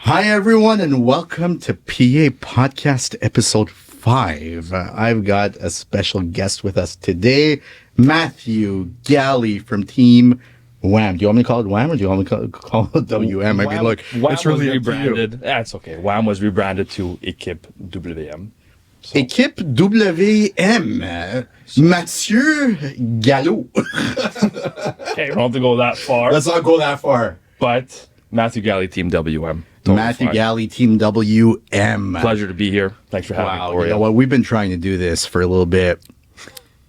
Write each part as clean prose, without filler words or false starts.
Hi, everyone, and welcome to PA Podcast Episode 5. I've got a special guest with us today, Matthew Galley from Team Wham. Do you want me to call it Wham or do you want me to call it WM? I mean, look, Wham it's really was up to you. rebranded. That's okay. Wham was rebranded to Équipe WM. So. Équipe WM, Matthew Galley. Okay, we don't have to go that far. Let's not go that far. But Matthew Galley, Team WM. Totally Matthew fine. Galley, Team WM. Pleasure to be here. Thanks for having me. Wow, you know what? We've been trying to do this for a little bit.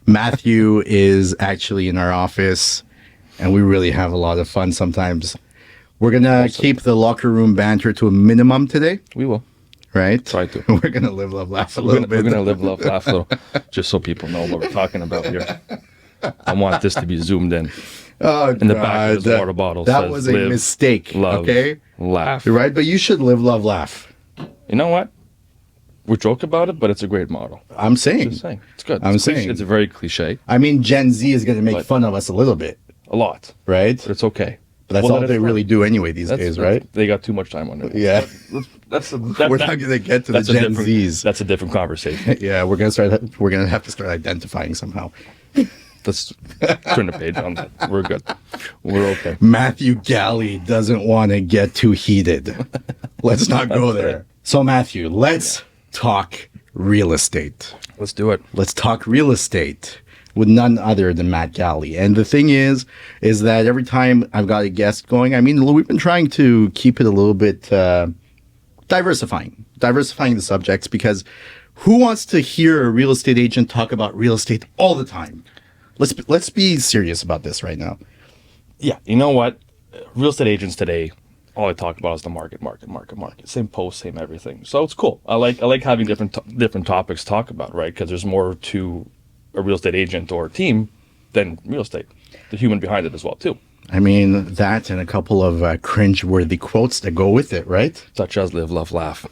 Matthew is actually in our office, and we really have a lot of fun sometimes. We're going to keep the locker room banter to a minimum today. We will. Right? Try to. We're going to live, love, laugh a little bit. We're going to live, love, laugh a little, just so people know what we're talking about here. I want this to be zoomed in. Oh, in the back of his water bottle that says, was a live, mistake, love, okay? Laugh. You're right, but you should live, love, laugh. You know what? We joke about it, but it's a great model. I'm saying. Just saying. It's good. I'm saying. It's a very cliche. I mean, Gen Z is going to make fun of us a little bit. A lot. Right? But it's okay. But that's all they really do anyway these days, right? They got too much time on it. Yeah. We're not going to get to the Gen Zs. That's a different conversation. Yeah, we're going to have to start identifying somehow. Let's turn the page on that. We're good. We're okay. Matthew Galley doesn't want to get too heated. Let's not go there. Right. So, Matthew, let's talk real estate. Let's do it. Let's talk real estate with none other than Matt Galley. And the thing is that every time I've got a guest going, I mean, we've been trying to keep it a little bit diversifying the subjects, because who wants to hear a real estate agent talk about real estate all the time? Let's be serious about this right now. Yeah, you know what? Real estate agents today, all I talk about is the market. Same post, same everything. So it's cool. I like having different topics to talk about, right? Because there's more to a real estate agent or team than real estate. The human behind it as well, too. I mean, that and a couple of cringe-worthy quotes that go with it, right? Such as live, love, laugh.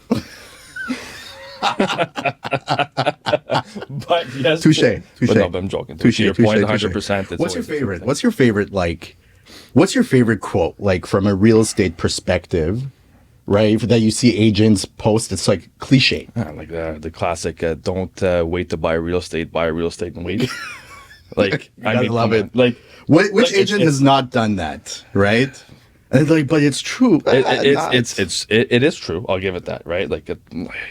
But yes, touche. But no, but I'm joking. To your point, 100%. What's your favorite? What's your favorite quote, like, from a real estate perspective, right? That you see agents post. It's like cliche. Like the classic. Don't wait to buy real estate. Buy real estate and wait. Like I love it. Like which agent has not done that, right? And like, but it's true. It is true. I'll give it that, right? Like,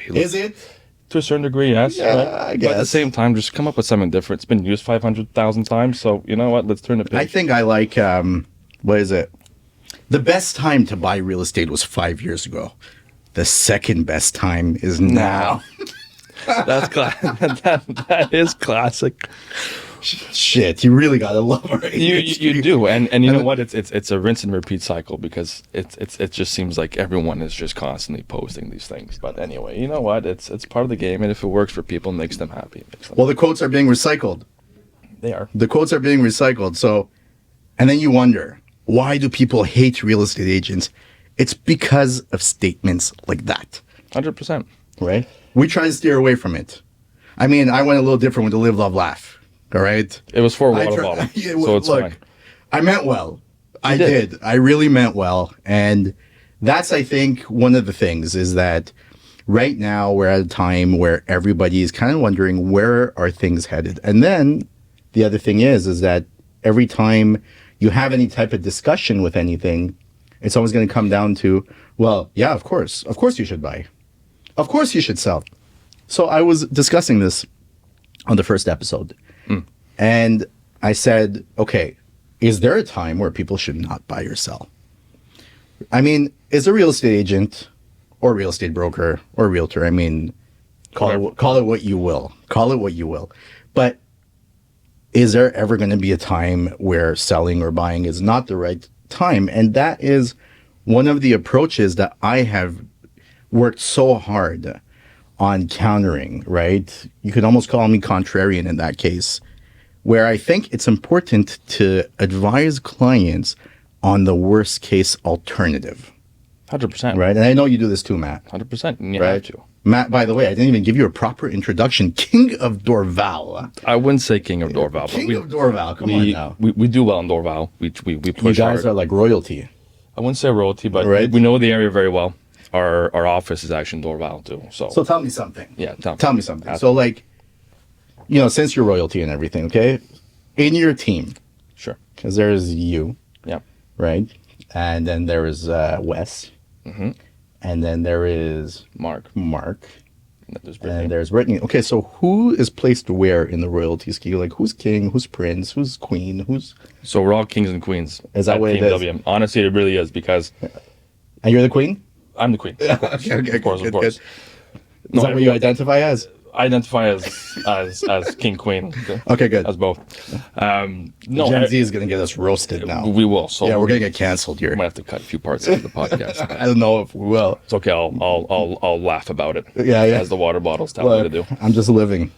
is it? To a certain degree, yes. Yeah, right? I guess. But at the same time, just come up with something different. It's been used 500,000 times, so you know what? Let's turn the page. I think I like, what is it? The best time to buy real estate was 5 years ago. The second best time is now. That's that is classic. Shit, you really gotta love our industry. You do, and you know what? It's a rinse and repeat cycle, because it just seems like everyone is just constantly posting these things. But anyway, you know what? It's part of the game, and if it works for people, it makes them happy. Well, the quotes are being recycled. They are. The quotes are being recycled. So, and then you wonder, why do people hate real estate agents? It's because of statements like that. 100%. Right? We try to steer away from it. I mean, I went a little different with the live, love, laugh. All right. It was for a water bottle, so it's fine. I meant well. I did. I really meant well. And that's, I think, one of the things is that right now we're at a time where everybody is kind of wondering, where are things headed? And then the other thing is that every time you have any type of discussion with anything, it's always going to come down to, well, yeah, of course you should buy. Of course you should sell. So I was discussing this on the first episode. And I said, okay, is there a time where people should not buy or sell? I mean, is a real estate agent or real estate broker or realtor, I mean, call it what you will. Call it what you will. But is there ever going to be a time where selling or buying is not the right time? And that is one of the approaches that I have worked so hard on countering, right? You could almost call me contrarian in that case, where I think it's important to advise clients on the worst case alternative. 100%. Right? And I know you do this too, Matt. 100%. And you right? have to. Matt, by the way, I didn't even give you a proper introduction. King of Dorval. I wouldn't say King of Dorval. King of Dorval. Come on now. We do well in Dorval. We push You guys hard. are like royalty. I wouldn't say royalty, but right? we know the area very well. our office is actually in Dorval too. So tell me something. Yeah, Tell me something. So like, since you're royalty and everything, okay, in your team, sure. because there's you, Yeah. right, and then there is Wes, and then there is Mark. and There's Brittany. there's Brittany. Okay, so who is placed where in the royalty scheme? Like, who's king? Who's prince? Who's queen? Who's So we're all kings and queens. Is that at what it Team is? WM. Honestly, it really is because and you're the queen? I'm the queen. Okay, Of course, good, of course. good. Is that what you identify as? I identify as king, queen. Okay, good. As both. No, Gen Z is gonna get us roasted now. we will. So Yeah, we're gonna get canceled here. I might have to cut a few parts of the podcast. I don't know if we will. It's okay. I'll laugh about it. Yeah. As the water bottles tell me to do. I'm just living.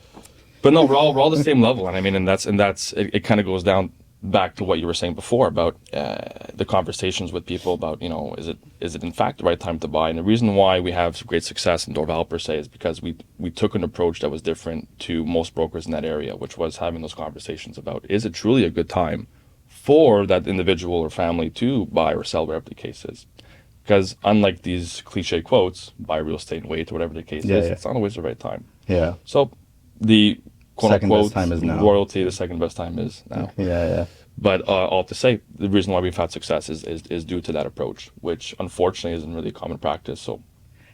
But no, we're all the same level, and I mean, and that's it. Kind of goes down back to what you were saying before about the conversations with people about, is it in fact the right time to buy? And the reason why we have great success in Dorval per se is because we took an approach that was different to most brokers in that area, which was having those conversations about, is it truly a good time for that individual or family to buy or sell, whatever the case is? Because unlike these cliche quotes, buy real estate and wait, or whatever the case is, it's not always the right time. Yeah. So the Second best quote-unquote time is now. royalty, the second best time is now. Yeah. But all to say, the reason why we've had success is due to that approach, which unfortunately isn't really common practice. So,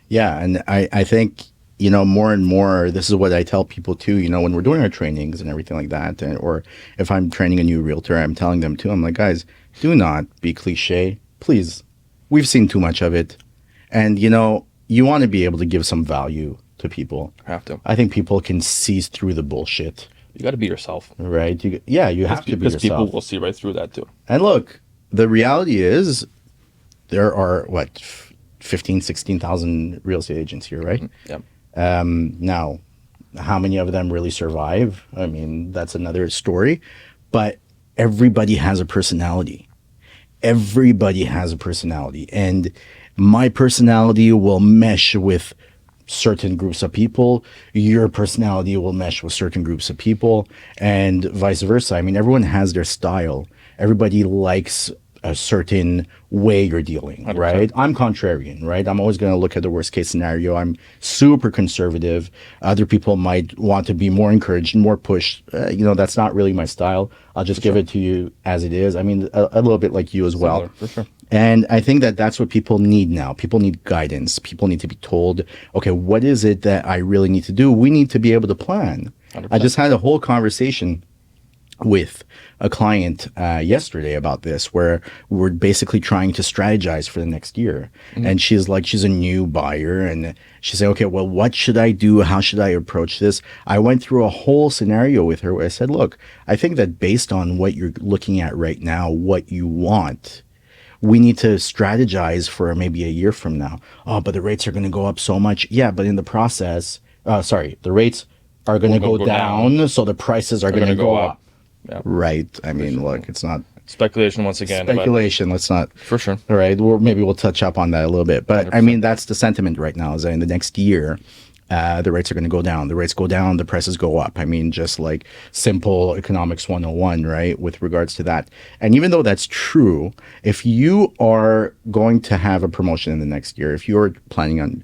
yeah, and I think, more and more, this is what I tell people too, when we're doing our trainings and everything like that, or if I'm training a new realtor, I'm telling them too, I'm like, guys, do not be cliche. Please. We've seen too much of it. And, you want to be able to give some value to people. have to. I think people can see through the bullshit. You got to be yourself. Right? You have to be because yourself. people will see right through that too. And look, the reality is there are, 15, 16,000 real estate agents here, right? Yeah. Now, how many of them really survive? I mean, that's another story. But everybody has a personality. Everybody has a personality. And my personality will mesh with certain groups of people. Your personality will mesh with certain groups of people, and vice versa. I mean, everyone has their style. Everybody likes a certain way you're dealing, 100%. right? I'm contrarian, right? I'm always going to look at the worst case scenario. I'm super conservative. Other people might want to be more encouraged and more pushed. That's not really my style. I'll just give it to you as it is. I mean, a little bit like you as well. Similar, for sure. And I think that that's what people need now. People need guidance. People need to be told, okay, what is it that I really need to do? We need to be able to plan. 100%. I just had a whole conversation with a client yesterday about this, where we're basically trying to strategize for the next year. And she's a new buyer, and she said, okay, well, what should I do? How should I approach this? I went through a whole scenario with her where I said, look, I think that based on what you're looking at right now, what you want, we need to strategize for maybe a year from now. Oh, but the rates are going to go up so much. Yeah, but in the process, the rates are going to go down, so the prices are going to go up. Yeah. Right. I mean, look, it's not Speculation once again. speculation. Let's not. For sure. All right. Well, maybe we'll touch up on that a little bit. But I mean, that's the sentiment right now, is that in the next year, the rates are going to go down. The rates go down, the prices go up. I mean, just like simple economics 101, right? With regards to that. And even though that's true, if you are going to have a promotion in the next year, if you're planning on,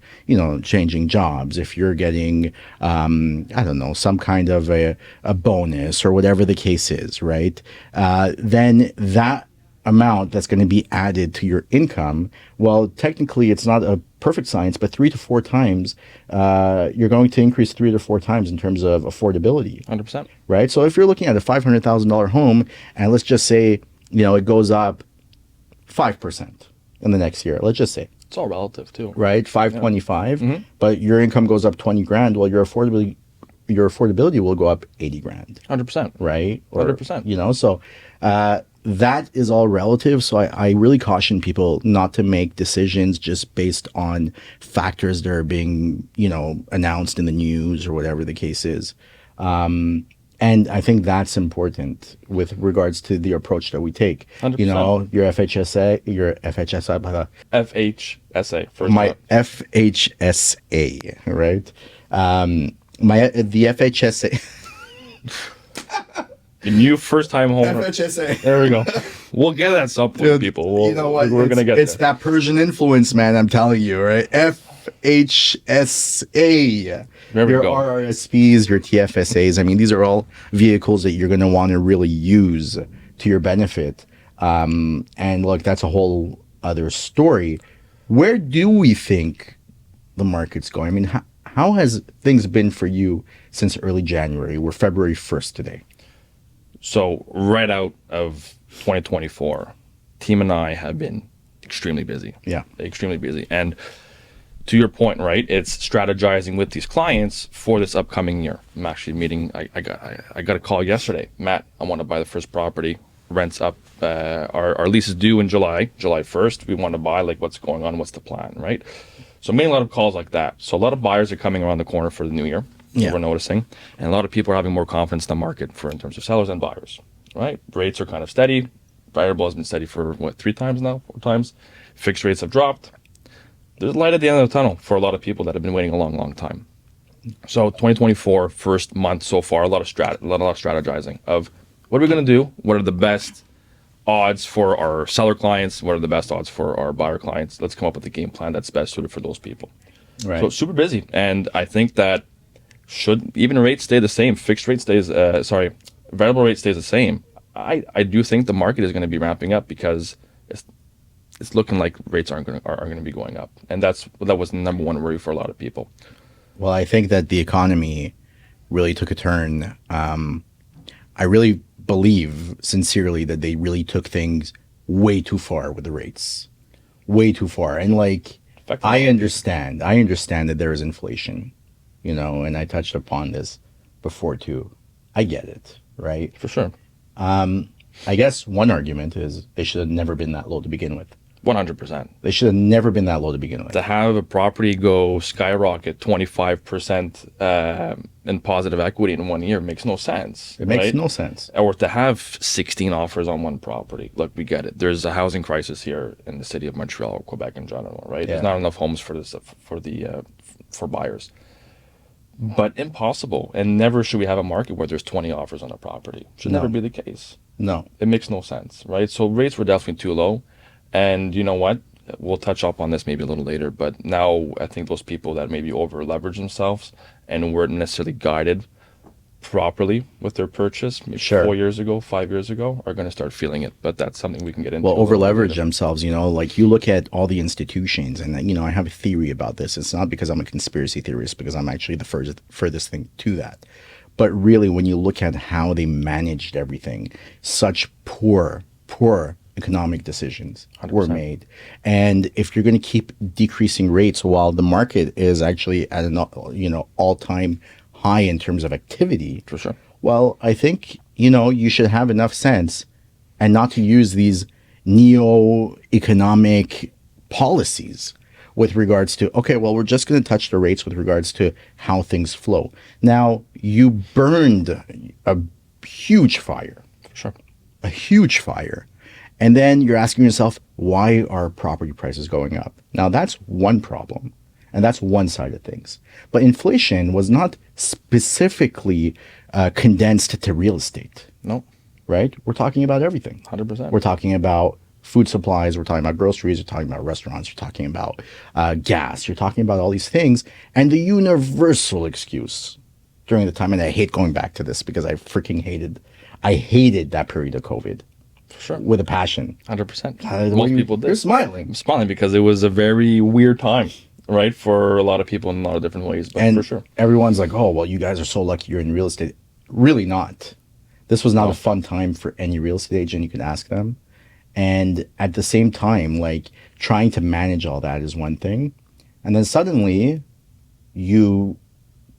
changing jobs, if you're getting, I don't know, some kind of a bonus or whatever the case is, right? Then that amount that's going to be added to your income, well, technically it's not a perfect science, but 3 to 4 times, you're going to increase 3 to 4 times in terms of affordability. 100%. Right? So if you're looking at a $500,000 home, and let's just say, it goes up 5% in the next year, let's just say. It's all relative too. Right? 525, but your income goes up 20 grand, well, your affordability will go up 80 grand. 100%. Right? 100%. So that is all relative. So I really caution people not to make decisions just based on factors that are being, announced in the news or whatever the case is. And I think that's important with regards to the approach that we take. 100%. Your FHSA, FHSA. my FHSA, right? The FHSA. The new first time home. FHSA. There we go. We'll get at some point, Dude, people. We'll, you know what? We're going to get it's there. that Persian influence, man. I'm telling you, right? FHSA. There we Your go. RRSPs, your TFSAs. I mean, these are all vehicles that you're going to want to really use to your benefit. And look, that's a whole other story. Where do we think the market's going? I mean, how has things been for you since early January? We're February 1st today. So right out of 2024, team and I have been extremely busy. Yeah. Extremely busy. And to your point, right, it's strategizing with these clients for this upcoming year. I'm actually meeting, I got a call yesterday. Matt, I want to buy the first property. Rent's up. Our lease is due in July 1st. We want to buy, like, what's going on? What's the plan, right? So I'm getting a lot of calls like that. So a lot of buyers are coming around the corner for the new year. Yeah. We're noticing. And a lot of people are having more confidence in the market in terms of sellers and buyers, right? Rates are kind of steady. Variable has been steady for, 3 times now, 4 times. Fixed rates have dropped. There's light at the end of the tunnel for a lot of people that have been waiting a long, long time. So 2024, first month so far, a lot of strategizing of what are we going to do? What are the best odds for our seller clients? What are the best odds for our buyer clients? Let's come up with a game plan that's best suited for those people. Right. So super busy. And I think that should even rates stay the same, variable rate stays the same, I do think the market is going to be ramping up because it's looking like rates are going to be going up. And that was the number one worry for a lot of people. Well, I think that the economy really took a turn. I really believe sincerely that they really took things way too far with the rates, way too far. And like, I understand that there is inflation, and I touched upon this before too. I get it, right? For sure. I guess one argument is they should have never been that low to begin with. 100%. They should have never been that low to begin with. To have a property go skyrocket 25% in positive equity in 1 year makes no sense. It makes right? no sense. Or to have 16 offers on one property. Look, we get it. There's a housing crisis here in the city of Montreal or Quebec in general, right? Yeah. There's not enough homes for buyers. But impossible. And never should we have a market where there's 20 offers on a property. Should never be the case. No. It makes no sense, right? So rates were definitely too low. And you know what? We'll touch up on this maybe a little later, but now I think those people that maybe over leverage themselves and weren't necessarily guided properly with their purchase maybe 4 years ago, 5 years ago, are going to start feeling it. But that's something we can get into. Well, over leverage themselves, like you look at all the institutions, and I have a theory about this. It's not because I'm a conspiracy theorist, because I'm actually the furthest thing to that. But really, when you look at how they managed everything, such poor economic decisions 100%. were made. And if you're going to keep decreasing rates while the market is actually at an all-time high in terms of activity, For sure. well, I think you should have enough sense and not to use these neo-economic policies with regards to, okay, well, we're just going to touch the rates with regards to how things flow. Now, you burned a huge fire. For sure. A huge fire. And then you're asking yourself, why are property prices going up? Now, that's one problem. And that's one side of things. But inflation was not specifically condensed to real estate. No. Right? We're talking about everything. 100%. We're talking about food supplies. We're talking about groceries. We're talking about restaurants. We're talking about gas. You're talking about all these things. And the universal excuse during the time, and I hate going back to this because I hated that period of COVID. For sure. With a passion. 100%. Most people did. You're smiling. I'm smiling because it was a very weird time, right? For a lot of people in a lot of different ways, but And for sure. everyone's like, oh, well, you guys are so lucky you're in real estate. Really not. This was not a fun time for any real estate agent. You can ask them. And at the same time, like, trying to manage all that is one thing. And then suddenly you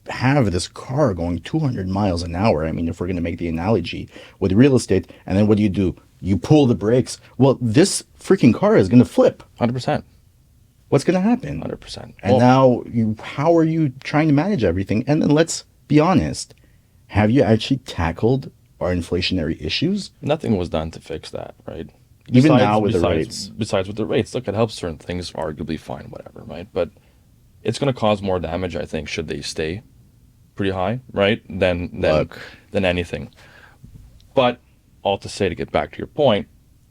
have this car going 200 miles an hour. I mean, if we're going to make the analogy with real estate, and then what do? You pull the brakes. Well, this freaking car is going to flip. 100%. What's going to happen? 100%. And now, how are you trying to manage everything? And then let's be honest. Have you actually tackled our inflationary issues? Nothing was done to fix that, right? Even now with the rates. Besides with the rates. Look, it helps certain things, arguably fine, whatever, right? But it's going to cause more damage, I think, should they stay pretty high, right? Than anything. But all to say, to get back to your point,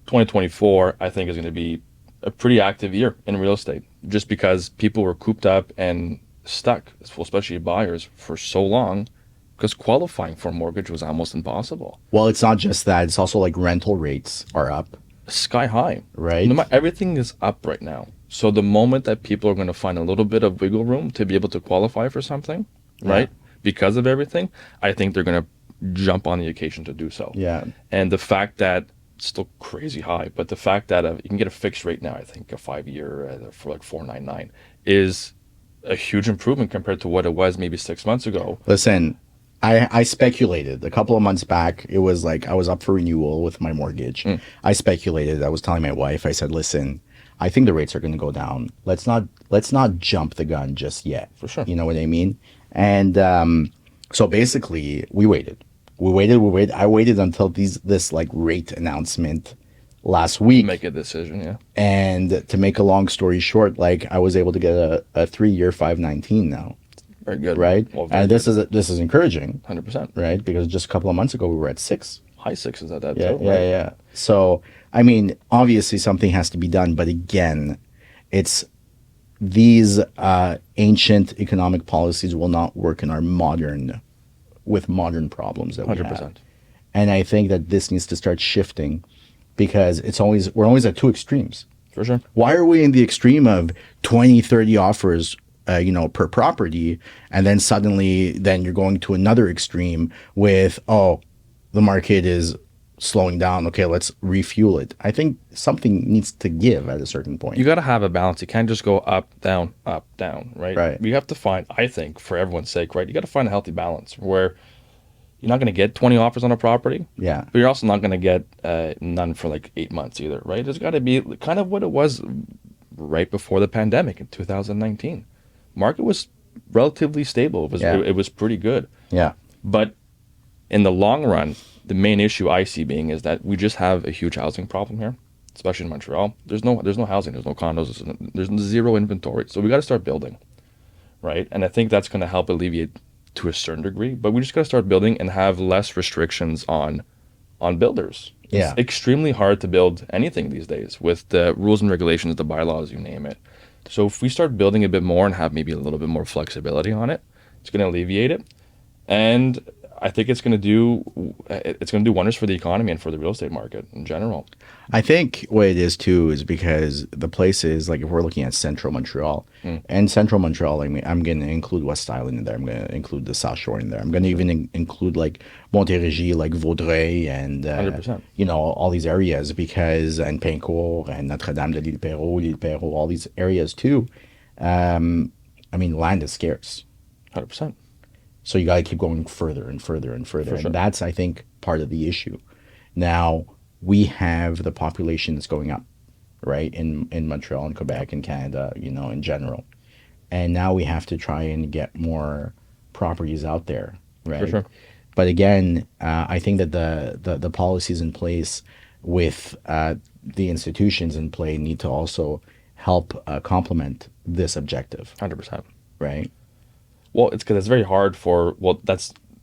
2024, I think, is going to be a pretty active year in real estate, just because people were cooped up and stuck, especially buyers, for so long, because qualifying for a mortgage was almost impossible. Well, it's not just that. It's also like rental rates are up, Sky high. right? No matter, everything is up right now. So the moment that people are going to find a little bit of wiggle room to be able to qualify for something, right, because of everything, I think they're going to jump on the occasion to do so. Yeah. And the fact that it's still crazy high, but the fact that you can get a fixed rate now, I think a 5-year for like 4.99 is a huge improvement compared to what it was maybe 6 months ago. Listen, I speculated a couple of months back. It was like I was up for renewal with my mortgage. I speculated. I was telling my wife, I said, listen, I think the rates are going to go down. Let's not jump the gun just yet. For sure. You know what I mean? And so basically we waited. We waited. I waited until this like rate announcement last week. Make a decision, yeah. And to make a long story short, like I was able to get a 3-year 5.19 now. Very good. Right? Well, very and this is encouraging. 100%. Right? Because just a couple of months ago we were at 6. High sixes at that Yeah, too. yeah, Right? yeah. So I mean, obviously something has to be done, but again, it's these ancient economic policies will not work in our modern problems that we 100%. have. And I think that this needs to start shifting because we're always at two extremes. For sure. Why are we in the extreme of 20, 30 offers, per property, and then suddenly you're going to another extreme with, the market is slowing down. Okay, let's refuel it. I think something needs to give at a certain point. You got to have a balance. You can't just go up, down, right? Right. You have to find, I think, for everyone's sake, right? You got to find a healthy balance where you're not going to get 20 offers on a property. Yeah. But you're also not going to get none for like 8 months either, right? There's got to be kind of what it was right before the pandemic in 2019. Market was relatively stable. It was pretty good. Yeah. But in the long run, the main issue I see being is that we just have a huge housing problem here, especially in Montreal. There's no housing, there's no condos, there's zero inventory. So we got to start building, right? And I think that's going to help alleviate to a certain degree. But we just got to start building and have less restrictions on builders. Yeah. It's extremely hard to build anything these days with the rules and regulations, the bylaws, you name it. So if we start building a bit more and have maybe a little bit more flexibility on it, it's going to alleviate it. And I think it's going to do wonders for the economy and for the real estate market in general. I think what it is too is because the places, like if we're looking at central Montreal, and central Montreal, I mean, I'm going to include West Island in there. I'm going to include the South Shore in there. I'm going to even include like Montérégie, like Vaudreuil, and 100%. All these areas and Pincourt and Notre-Dame de l'Île-Perrot, all these areas too. I mean, land is scarce. 100%. So you got to keep going further and further and further. For sure. And that's, I think, part of the issue. Now, we have the population that's going up, right, in Montreal and Quebec and Canada, in general. And now we have to try and get more properties out there, right? For sure. But again, I think that the policies in place with the institutions in play need to also help complement this objective, 100%. right? Well, it's because it's very hard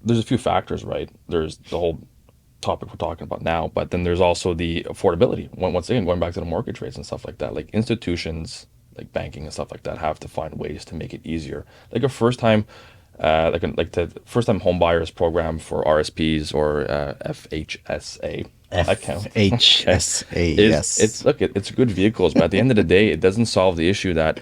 there's a few factors, right? There's the whole topic we're talking about now, but then there's also the affordability. Once again, going back to the mortgage rates and stuff like that, like institutions, like banking and stuff like that, have to find ways to make it easier. Like a first-time, the first-time home buyers program for RSPs or FHSA. FHSA, yes. It's good vehicles, but at the end of the day, it doesn't solve the issue that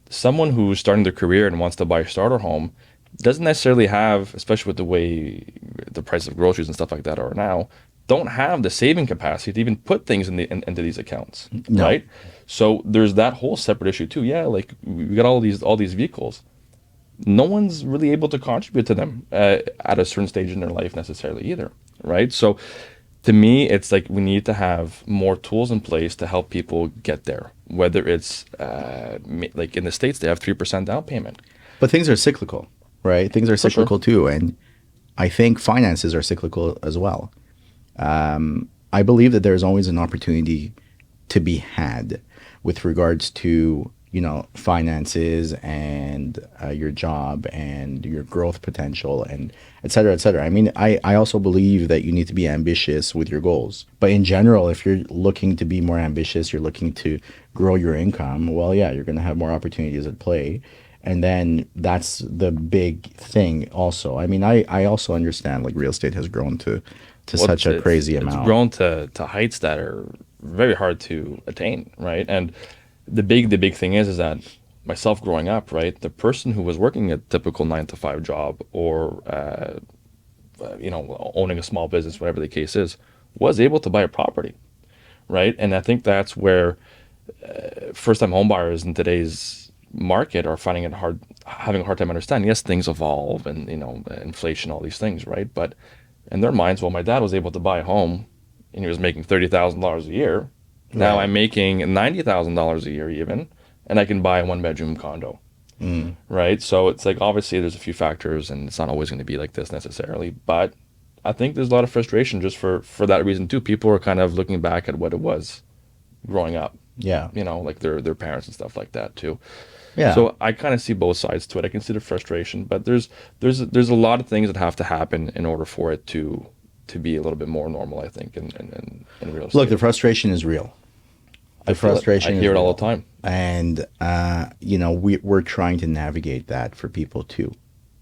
someone who's starting their career and wants to buy a starter home doesn't necessarily have, especially with the way the price of groceries and stuff like that are now, don't have the saving capacity to even put things into these accounts, No. right? So there's that whole separate issue too. Yeah, like we got all these vehicles. No one's really able to contribute to them at a certain stage in their life necessarily either, right? So to me, it's like we need to have more tools in place to help people get there. Whether it's like in the States, they have 3% down payment. But things are cyclical, right? Things are cyclical too. And I think finances are cyclical as well. I believe that there's always an opportunity to be had with regards to, finances and your job and your growth potential and et cetera, et cetera. I mean, I also believe that you need to be ambitious with your goals. But in general, if you're looking to be more ambitious, you're looking to grow your income, well, yeah, you're going to have more opportunities at play. And then that's the big thing also. I mean, I also understand like real estate has grown to such a crazy amount. It's grown to heights that are very hard to attain, right? And the big thing is that myself growing up, right, the person who was working a typical 9 to 5 job or owning a small business, whatever the case is, was able to buy a property, right? And I think that's where first-time homebuyers in today's market are finding it hard, having a hard time understanding. Yes, things evolve and inflation, all these things, right? But in their minds, well, my dad was able to buy a home and he was making $30,000 a year. Now I'm making $90,000 a year even, and I can buy a 1-bedroom condo, right? So it's like, obviously there's a few factors and it's not always going to be like this necessarily, but I think there's a lot of frustration just for that reason too. People are kind of looking back at what it was growing up. Yeah. Like their parents and stuff like that too. Yeah. So I kind of see both sides to it. I can see the frustration, but there's a lot of things that have to happen in order for it to be a little bit more normal, I think, in real estate. Look, the frustration is real. The frustration I hear is it all real. the time. And, we're trying to navigate that for people too.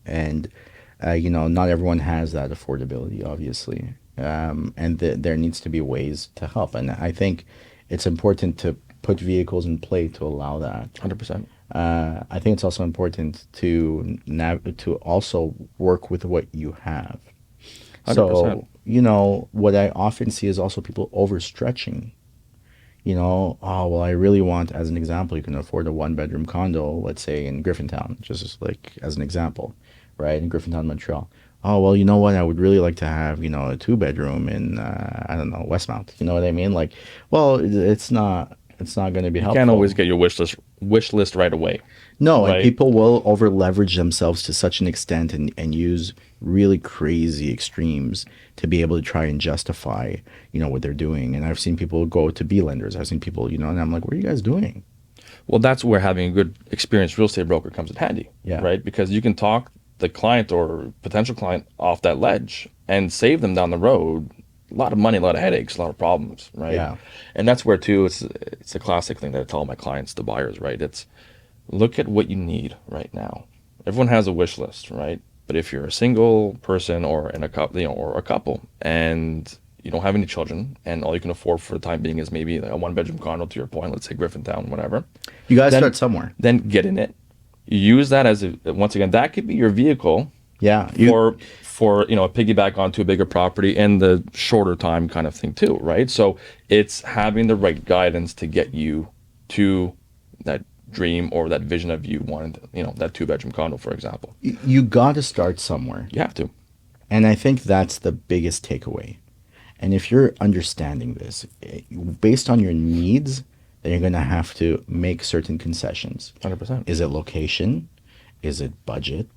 And, not everyone has that affordability, obviously. And there needs to be ways to help. And I think it's important to put vehicles in play to allow that. 100%. I think it's also important to also work with what you have. 100%. So, what I often see is also people overstretching. Oh, well, I really want, as an example, you can afford a 1-bedroom condo, let's say in Griffintown, just like as an example, right? In Griffintown, Montreal. Oh, well, you know what? I would really like to have, a 2-bedroom in, I don't know, Westmount. You know what I mean? Like, well, it's not going to be helpful. You can't always get your wish list right away. No, right? And people will over leverage themselves to such an extent and use really crazy extremes to be able to try and justify, what they're doing. And I've seen people go to B lenders. I've seen people, and I'm like, what are you guys doing? Well, that's where having a good experienced real estate broker comes in handy, right? Because you can talk the client or potential client off that ledge and save them down the road a lot of money, a lot of headaches, a lot of problems, right? Yeah. And that's where too, it's a classic thing that I tell my clients, the buyers, right? It's look at what you need right now. Everyone has a wish list, right? But if you're a single person or in a couple, or a couple, and you don't have any children, and all you can afford for the time being is maybe a 1-bedroom condo, to your point, let's say Griffintown, whatever. You guys start somewhere. Then get in it. You use that as once again, that could be your vehicle. Yeah. For a piggyback onto a bigger property and the shorter time kind of thing too, right? So it's having the right guidance to get you to that dream or that vision of you wanting, that 2-bedroom condo, for example. You got to start somewhere. You have to. And I think that's the biggest takeaway. And if you're understanding this, based on your needs, then you're going to have to make certain concessions. 100%. Is it location? Is it budget?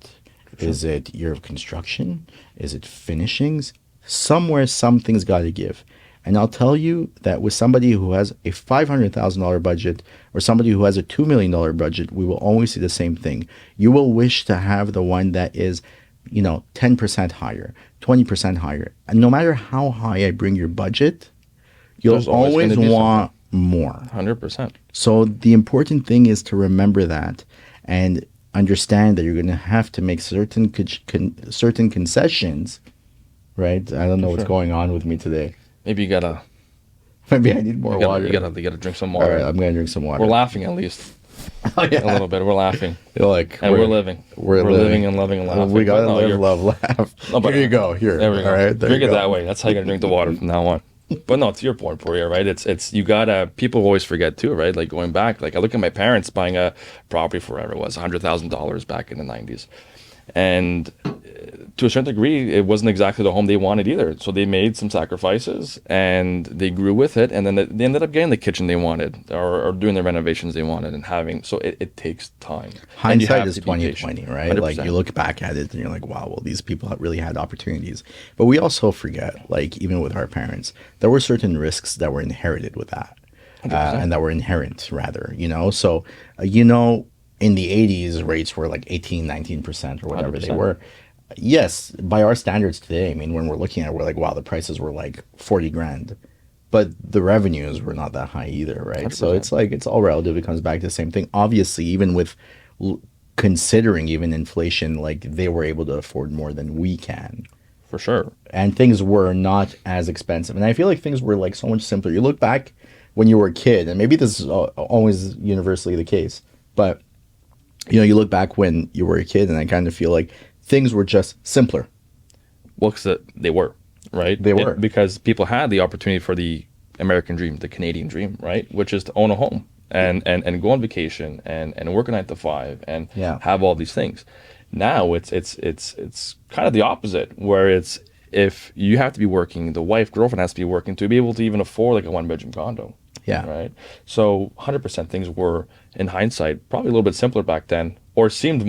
Sure. Is it year of construction? Is it finishings? Somewhere, something's got to give. And I'll tell you that with somebody who has a $500,000 budget or somebody who has a $2 million budget, we will always see the same thing. You will wish to have the one that is, 10% higher, 20% higher. And no matter how high I bring your budget, you'll always want more. 100%. So the important thing is to remember that and understand that you're going to have to make certain concessions, right? I don't know what's going on with me today. Maybe you gotta. Maybe I need more water. You gotta drink some water. All right, I'm gonna drink some water. We're laughing at least. Oh, yeah. A little bit. We're laughing. You're like, and we're living. We're living and loving and laughing. We gotta live, love, laugh. No, here you go. Here. There we go. All right, drink it that way. That's how you're gonna drink the water from now on. But no, to your point, Poirier, right? It's you gotta. People always forget too, right? Like going back, like I look at my parents buying a property for whatever it was, $100,000 back in the '90s, and to a certain degree, it wasn't exactly the home they wanted either. So they made some sacrifices and they grew with it, and then they ended up getting the kitchen they wanted, or doing the renovations they wanted, and having. So it takes time. Hindsight is 20/20, right? 100%. Like you look back at it and you're like, wow, well, these people really had opportunities. But we also forget, like even with our parents, there were certain risks that were inherited with that. 100%. and that were inherent rather, so in the 80s rates were like 18, 19% or whatever they 100%. were. Yes, by our standards today, I mean, when we're looking at it, we're like, wow, the prices were like 40 grand, but the revenues were not that high either, right? So 100%. it's like, it's all relative. It comes back to the same thing. Obviously, even with considering even inflation, like they were able to afford more than we can. For sure. And things were not as expensive. And I feel like things were like so much simpler. You look back when you were a kid, and maybe this is always universally the case, but you look back when you were a kid, and I kind of feel like things were just simpler. Well, because they were, right? They were. Because people had the opportunity for the American dream, the Canadian dream, right? Which is to own a home and go on vacation and work a 9 to 5 and have all these things. Now it's kind of the opposite, where it's if you have to be working, the girlfriend has to be working to be able to even afford like a 1-bedroom condo. Yeah. Right. So 100% things were, in hindsight, probably a little bit simpler back then, or seemed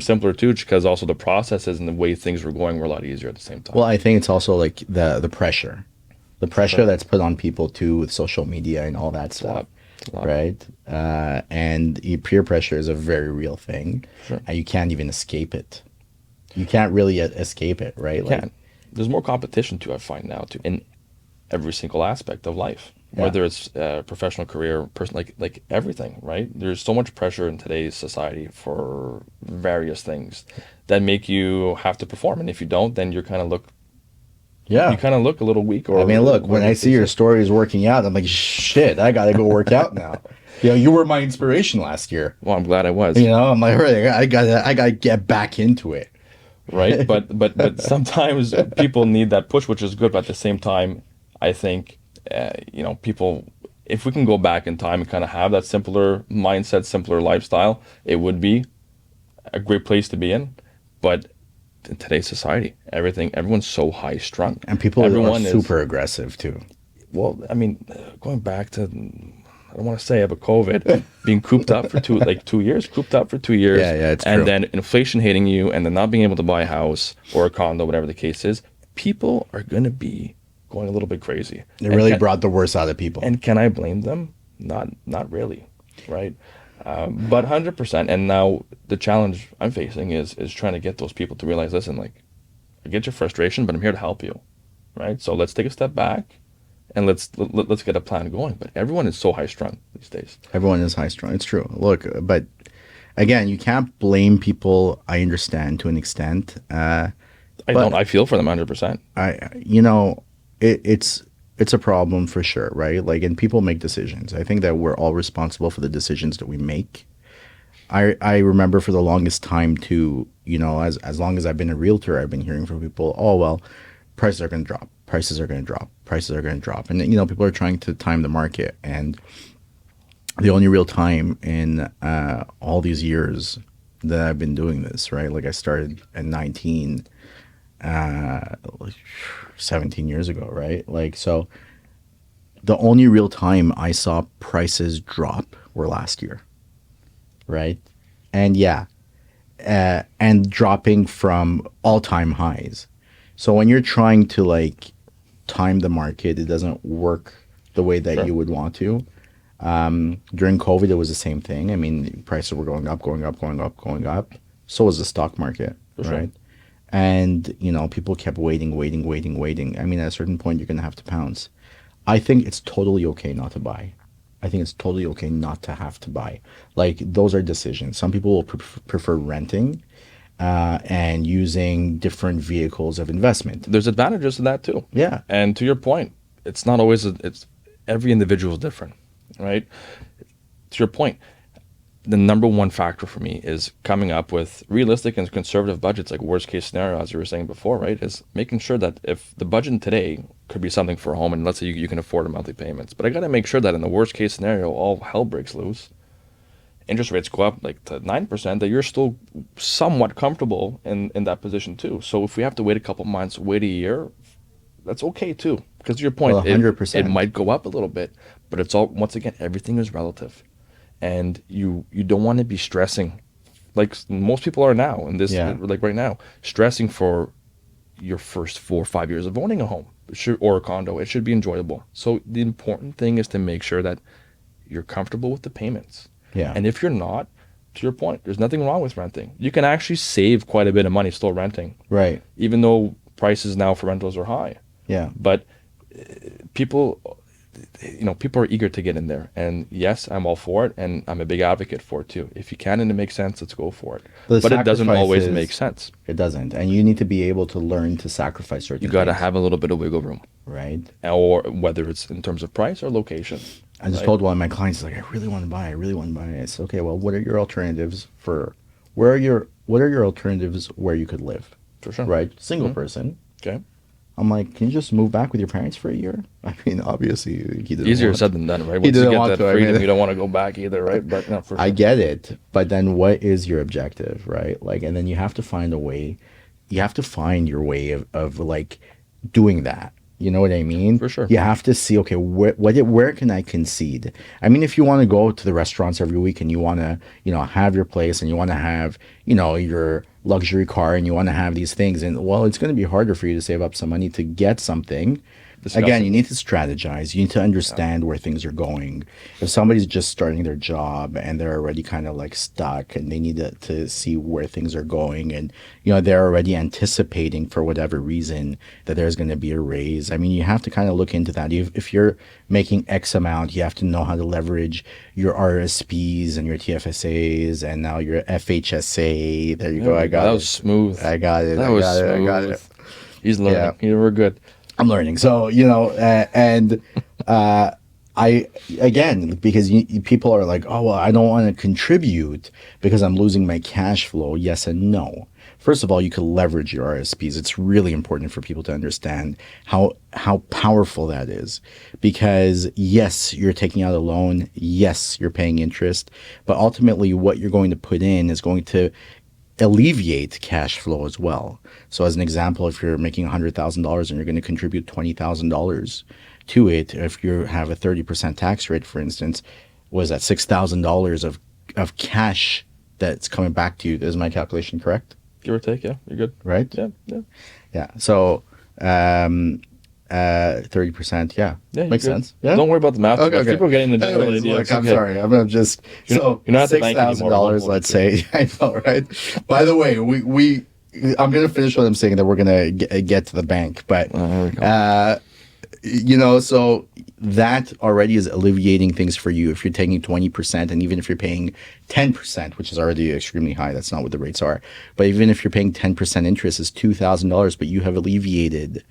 simpler too, because also the processes and the way things were going were a lot easier at the same time. Well, I think it's also like the pressure that's put on people too with social media and all that stuff. A lot. Right. And peer pressure is a very real thing. Sure. And you can't even escape it. You can't really escape it, right? There's more competition too, I find now too, in every single aspect of life. Yeah. Whether it's professional career, like everything, right? There's so much pressure in today's society for various things that make you have to perform, and if you don't, then you kind of look a little weak. Or I mean, look, when I see your stories working out, I'm like, shit, I gotta go work out now. You were my inspiration last year. Well, I'm glad I was. I'm like, right, I gotta get back into it. Right, but sometimes people need that push, which is good. But at the same time, I think. People, if we can go back in time and kind of have that simpler mindset, simpler lifestyle, it would be a great place to be in. But in today's society, everyone's so high strung, and people are super aggressive too. Well, I mean, going back to, I don't want to say it, but COVID, being cooped up for 2 years, Yeah, it's and true. then inflation hitting you, and then not being able to buy a house or a condo, whatever the case is, people are going to be going a little bit crazy. It really brought the worst out of people. And can I blame them? Not really, right? But 100%. And now the challenge I'm facing is trying to get those people to realize, listen, like, I get your frustration, but I'm here to help you, right? So let's take a step back, and let's get a plan going. But everyone is so high strung these days. Everyone is high strung. It's true. Look, but again, you can't blame people. I understand to an extent. I don't. I feel for them 100%. It's a problem for sure, right? Like, and people make decisions. I think that we're all responsible for the decisions that we make. I remember for the longest time too, as long as I've been a realtor, I've been hearing from people, oh, well, prices are going to drop. Prices are going to drop. Prices are going to drop. And, people are trying to time the market. And the only real time in all these years that I've been doing this, right? Like I started at 19, 17 years ago, right? Like, so the only real time I saw prices drop were last year, right? And and dropping from all-time highs. So when you're trying to like time the market, it doesn't work the way that you would want to. During COVID, it was the same thing. I mean, prices were going up. So was the stock market, right? And, people kept waiting. I mean, at a certain point, you're going to have to pounce. I think it's totally okay not to buy. I think it's totally okay not to have to buy. Like, those are decisions. Some people will prefer renting and using different vehicles of investment. There's advantages to that too. Yeah. And to your point, it's not always, every individual is different, right? To your point, the number one factor for me is coming up with realistic and conservative budgets, like worst case scenario, as you were saying before, right? Is making sure that if the budget today could be something for a home, and let's say you can afford the monthly payments, but I got to make sure that in the worst case scenario, all hell breaks loose, interest rates go up like to 9%, that you're still somewhat comfortable in that position too. So if we have to wait a couple months, wait a year, that's okay too. Because to your point, well, 100%. It might go up a little bit, but it's all, once again, everything is relative. And you don't want to be stressing, like most people are now in this, like right now, stressing for your first 4 or 5 years of owning a home or a condo. It should be enjoyable. So the important thing is to make sure that you're comfortable with the payments. Yeah. And if you're not, to your point, there's nothing wrong with renting. You can actually save quite a bit of money still renting. Right. Even though prices now for rentals are high. Yeah. But people are eager to get in there. And yes, I'm all for it. And I'm a big advocate for it too. If you can and it makes sense, let's go for it. But it doesn't always make sense. It doesn't. And you need to be able to learn to sacrifice certain You got to things. have a little bit of wiggle room. Right. Or whether it's in terms of price or location. I just told one of my clients, like, I really want to buy. I said, okay, well, what are your alternatives what are your alternatives where you could live? For sure. Right? Single person. Okay. I'm like, can you just move back with your parents for a year? I mean, obviously, he didn't Easier want said than done, right? He Once you didn't get want that to, I freedom, mean- you don't want to go back either, right? But no, for sure. I get it, but then what is your objective, right? Like, and then you have to find a way. You have to find your way of like doing that. You know what I mean? For sure. You have to see, okay, where can I concede? I mean, if you want to go to the restaurants every week and you want to, have your place and you want to have, your luxury car and you want to have these things, and well, it's going to be harder for you to save up some money to get something. Again, you need to strategize. You need to understand where things are going. If somebody's just starting their job and they're already kind of like stuck and they need to see where things are going, and they're already anticipating for whatever reason that there's going to be a raise. I mean, you have to kind of look into that. If you're making X amount, you have to know how to leverage your RSPs and your TFSAs and now your FHSA. There you go. I got it. That was smooth. I got it. That I was got it. I smooth. got it. He's learning. Yeah. You were good. I'm learning. So, I, again, because people are like, oh, well, I don't want to contribute because I'm losing my cash flow. Yes and no. First of all, you can leverage your RSPs. It's really important for people to understand how powerful that is, because yes, you're taking out a loan. Yes, you're paying interest, but ultimately what you're going to put in is going to alleviate cash flow as well. So as an example, if you're making $100,000 and you're going to contribute $20,000 to it, if you have a 30% tax rate, for instance, was that $6,000 of cash that's coming back to you? Is my calculation correct? Give or take, yeah. You're good. Right? Yeah. So 30%, yeah. Makes good. sense. Yeah. Don't worry about the math. Okay. People are getting the general Anyways, idea. look, It's I'm okay. sorry. I'm just You're not at the bank anymore. $6,000. Let's say. I know, right? By the way, I'm gonna finish what I'm saying. That we're gonna get to the bank, but There we go. so that already is alleviating things for you. If you're taking 20%, and even if you're paying 10%, which is already extremely high, that's not what the rates are. But even if you're paying 10% interest, is $2,000, but you have alleviated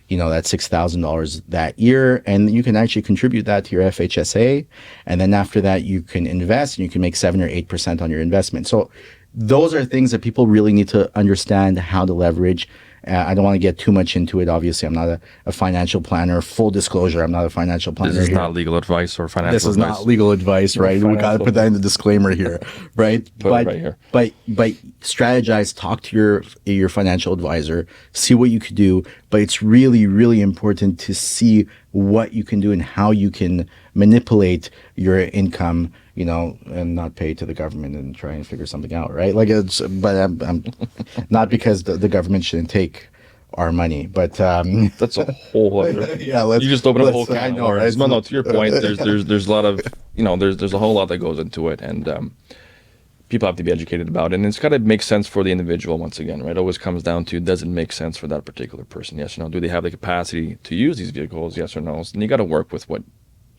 that $6,000 that year, and you can actually contribute that to your FHSA, and then after that you can invest, and you can make 7 or 8% on your investment. So those are things that people really need to understand how to leverage. I don't want to get too much into it. Obviously, I'm not a financial planner. Full disclosure, I'm not a financial planner. This is here. not legal advice or financial This is advice. not legal advice, right? We got to put that in the disclaimer here, right? Put it right here. But strategize, talk to your financial advisor, see what you could do. But it's really, really important to see what you can do and how you can manipulate your income, and not pay to the government and try and figure something out, right? But I'm not because the government shouldn't take our money, but That's a whole other. yeah, You just open up a whole I can of know, worms. right? No, to your point, there's a lot of there's a whole lot that goes into it, and people have to be educated about it, and it's got to make sense for the individual. Once again, right? It always comes down to, does it make sense for that particular person? Yes or no? Do they have the capacity to use these vehicles? Yes or no? And you got to work with what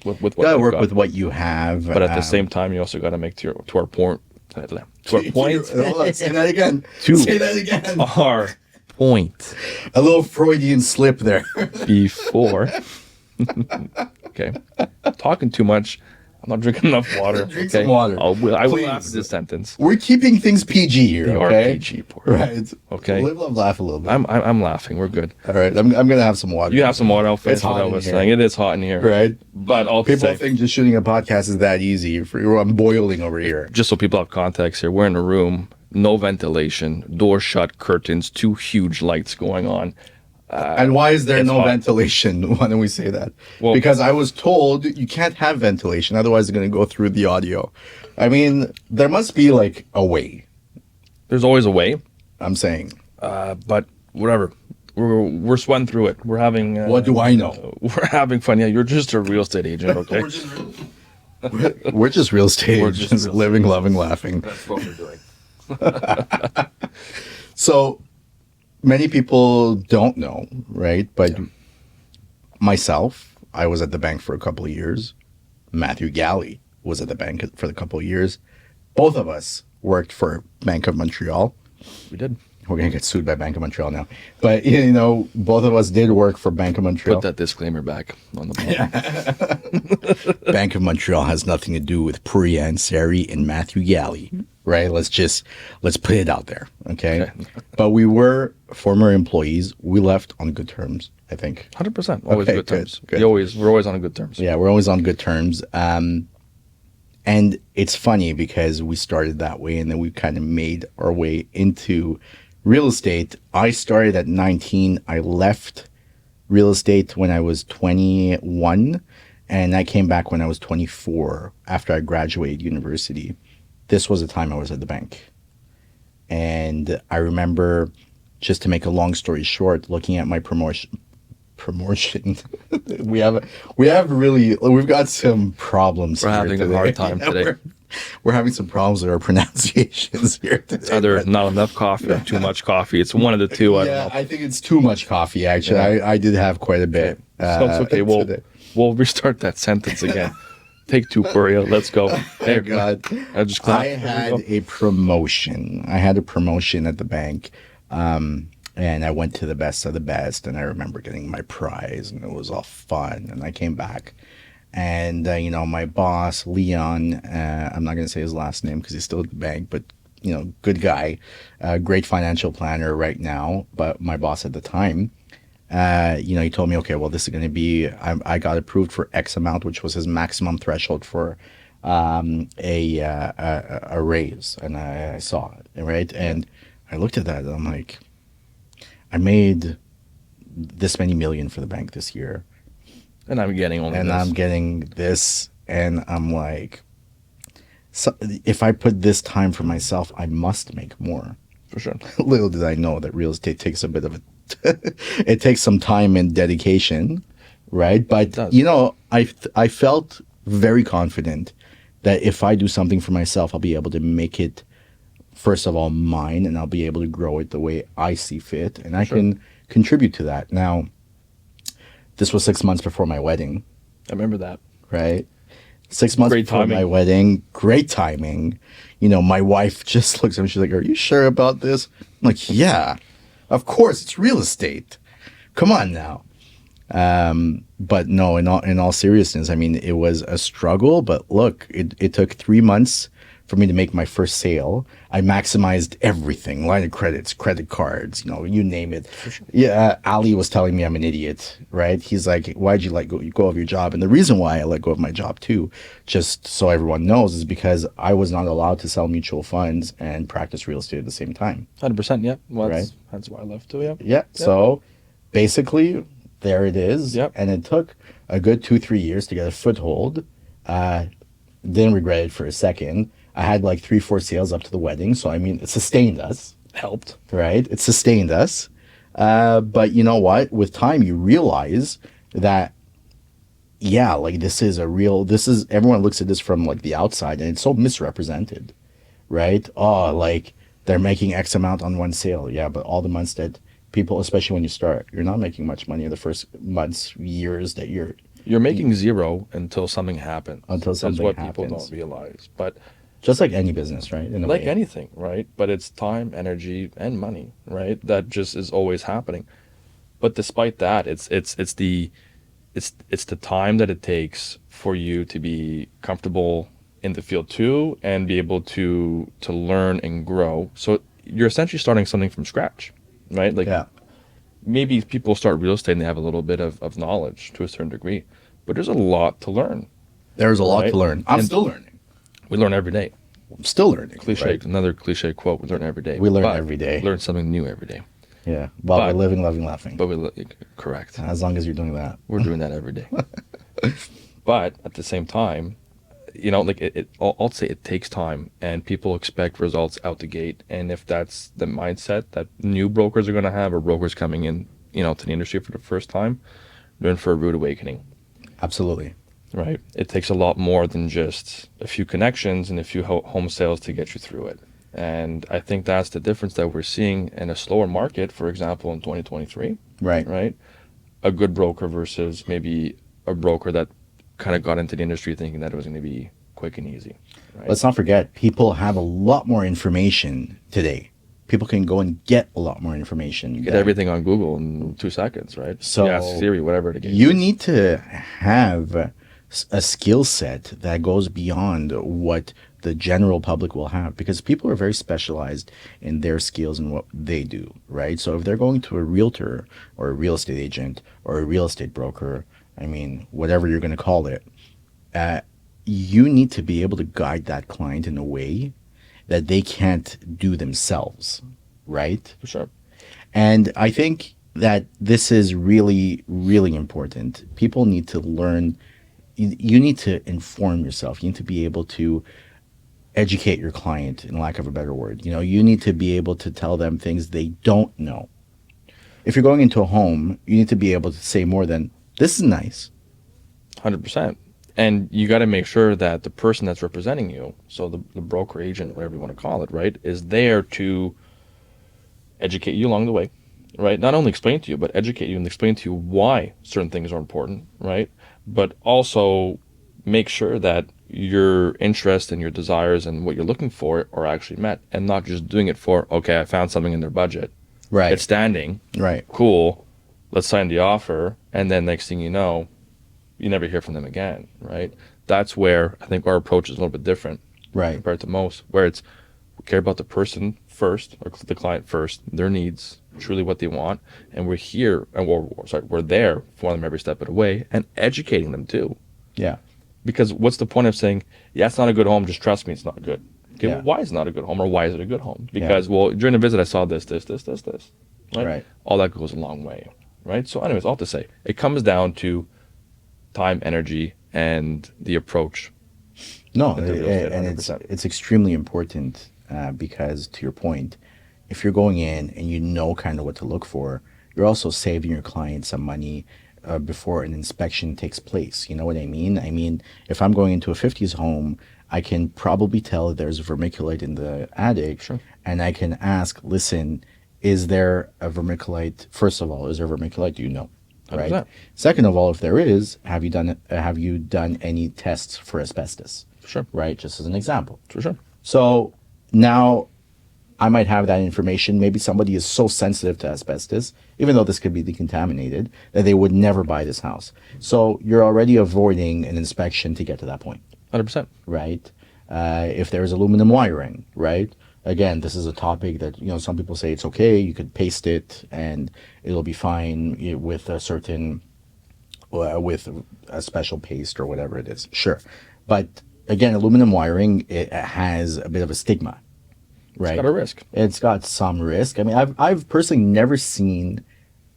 you they've gotta work got. with what you have, But at the same time, you also got to make to our point. Hold on, say that again. To- Say that again. Our point A little Freudian slip there. before. Okay, talking too much. I'm not drinking enough water. Drink okay? some water. I will Please. after this sentence. We're keeping things PG here, We are okay? PG, poor. Right. Okay. Live, love, laugh a little bit. I'm laughing. We're good. All right. I'm gonna have some water. You have some water. I'll finish It's what hot I in was here. saying. It is hot in here. Right. But I'll People say, think just shooting a podcast is that easy. I'm boiling over here. just so people have context here, we're in a room, no ventilation, door shut, curtains, 2 huge lights going on. And why is there it's no hot. ventilation? Why don't we say that? Well- Because I was told you can't have ventilation, otherwise it's going to go through the audio. I mean, there must be like a way. There's always a way, I'm saying. but whatever. We're sweating through it. We're having. What do I know? We're having fun. Yeah, you're just a real estate agent, okay? We're just real estate We're just agents, real living, estate loving, laughing. That's what we're doing. So many people don't know, right? But Yeah. myself, I was at the bank for a couple of years. Matthew Galley was at the bank for a couple of years. Both of us worked for Bank of Montreal. We did. We're going to get sued by Bank of Montreal now. But, both of us did work for Bank of Montreal. Put that disclaimer back on the bottom. Bank of Montreal has nothing to do with Priya Ansari and Matthew Galley, right? Let's put it out there, okay? But we were former employees. We left on good terms, I think. 100%. Always Okay, good terms. good. We're always on good terms. Yeah, we're always on good terms. And it's funny because we started that way and then we kind of made our way into real estate. I started at 19. I left real estate when I was 21 and I came back when I was 24 after I graduated university. This was the time I was at the bank. And I remember, just to make a long story short, looking at my promotion. We've got some problems. We're here having today. a hard time today. We're having some problems with our pronunciations here today. It's either not enough coffee or too much coffee. It's one of the two. I don't know. I think it's too much coffee. Actually, Yeah. I did have quite a bit. So it's okay. today. We'll restart that sentence again. Take two, Korea. Let's go. Hey, Oh, God. I just clapped. I had a promotion. I had a promotion at the bank. And I went to the best of the best. And I remember getting my prize and it was all fun. And I came back and, my boss, Leon, I'm not going to say his last name because he's still at the bank, but, good guy, great financial planner right now. But my boss at the time, he told me, okay, well, this is going to be, I got approved for X amount, which was his maximum threshold for a raise. And I saw it, right? And I looked at that and I'm like, I made this many million for the bank this year. And I'm getting only And this. I'm getting this. And I'm like, so if I put this time for myself, I must make more. For sure. Little did I know that real estate takes a bit of it takes some time and dedication, right? But, I felt very confident that if I do something for myself, I'll be able to make it, first of all, mine, and I'll be able to grow it the way I see fit, and I can contribute to that. Now, this was 6 months before my wedding, I remember that. right? 6 months Great before timing. my wedding, great timing. My wife just looks at me, she's like, "Are you sure about this?" I'm like, "Yeah, of course, it's real estate. Come on now." But no, in all seriousness, I mean, it was a struggle, but look, it took 3 months for me to make my first sale. I maximized everything, line of credits, credit cards, you name it. Yeah, Ali was telling me I'm an idiot, right? He's like, "Why'd you go of your job?" And the reason why I let go of my job too, just so everyone knows, is because I was not allowed to sell mutual funds and practice real estate at the same time. 100%. Yeah. Well, Right. that's why I left too. Yeah. Yeah. So basically, there it is. Yep. And it took a good 2-3 years to get a foothold. Didn't regret it for a second. I had like 3-4 sales up to the wedding. So, I mean, it sustained us, Helped. right? It sustained us. But you know what? With time, you realize that, yeah, like everyone looks at this from like the outside and it's so misrepresented, right? Oh, like they're making X amount on one sale. Yeah, but all the months that people, especially when you start, you're not making much money in the first months, years that you're making zero until something happens. Until something That's what people happens. don't realize. But just like any business, right? In a like way. anything, right? But it's time, energy, and money, right? That just is always happening. But despite that, it's the time that it takes for you to be comfortable in the field too, and be able to learn and grow. So you're essentially starting something from scratch, right? Like Yeah. maybe people start real estate and they have a little bit of knowledge to a certain degree, but there's a lot to learn. There's a lot Right. to learn. I'm And- still learning. We learn every day. I'm still learning. Cliche, right? another cliche quote. We learn every day. We learn But every day. Learn something new every day. Yeah. While But- we're living, loving, laughing. But correct. As long as you're doing that. We're doing that every day. But at the same time, like I'll say it takes time, and people expect results out the gate. And if that's the mindset that new brokers are going to have, or brokers coming in, to the industry for the first time, they're in for a rude awakening. Absolutely. right? It takes a lot more than just a few connections and a few home sales to get you through it. And I think that's the difference that we're seeing in a slower market, for example, in 2023, Right. right? A good broker versus maybe a broker that kind of got into the industry thinking that it was going to be quick and easy. Right? Let's not forget, people have a lot more information today. People can go and get a lot more information. Get everything on Google in 2 seconds, right? So yeah, Siri, whatever the case you is. need to have a skill set that goes beyond what the general public will have, because people are very specialized in their skills and what they do, right? So if they're going to a realtor or a real estate agent or a real estate broker, I mean, whatever you're going to call it, you need to be able to guide that client in a way that they can't do themselves, right? For sure. And I think that this is really, really important. People need to learn. You need to inform yourself. You need to be able to educate your client, in lack of a better word. You need to be able to tell them things they don't know. If you're going into a home, you need to be able to say more than, this is nice. 100%. And you got to make sure that the person that's representing you, so the broker, agent, whatever you want to call it, right, is there to educate you along the way, right? Not only explain to you, but educate you and explain to you why certain things are important, right? But also make sure that your interest and your desires and what you're looking for are actually met, and not just doing it for, okay, I found something in their budget. Right. It's standing. Right. Cool. Let's sign the offer. And then next thing you know, you never hear from them again, right? That's where I think our approach is a little bit different, Right. compared to most, where it's we care about the person first, or the client first, their needs, truly what they want, and we're here, and we're there for them every step of the way, and educating them too. Yeah. Because what's the point of saying, yeah, it's not a good home, just trust me, it's not good. Okay, Yeah. well, why is it not a good home, or why is it a good home? Because, well, during the visit, I saw this. Right? All that goes a long way, right? So anyways, all to say, it comes down to time, energy, and the approach. No, Into real estate, and 100%. it's extremely important because, to your point, if you're going in and you know kind of what to look for, you're also saving your client some money before an inspection takes place. You know what I mean? I mean, if I'm going into a 50s home, I can probably tell that there's a vermiculite in the attic, Sure. and I can ask, listen, is there a vermiculite? First of all, is there vermiculite? Do you know? Right. 100%. Second of all, if there is, have you done any tests for asbestos? For sure. Right, just as an example. For sure. So now I might have that information. Maybe somebody is so sensitive to asbestos, even though this could be decontaminated, that they would never buy this house. So you're already avoiding an inspection to get to that point, 100%. right? If there's aluminum wiring, right? Again, this is a topic that, some people say it's okay. You could paste it and it'll be fine with a certain, with a special paste or whatever it is. Sure. But again, aluminum wiring, it has a bit of a stigma, right? It's got a risk. It's got some risk. I mean, I've personally never seen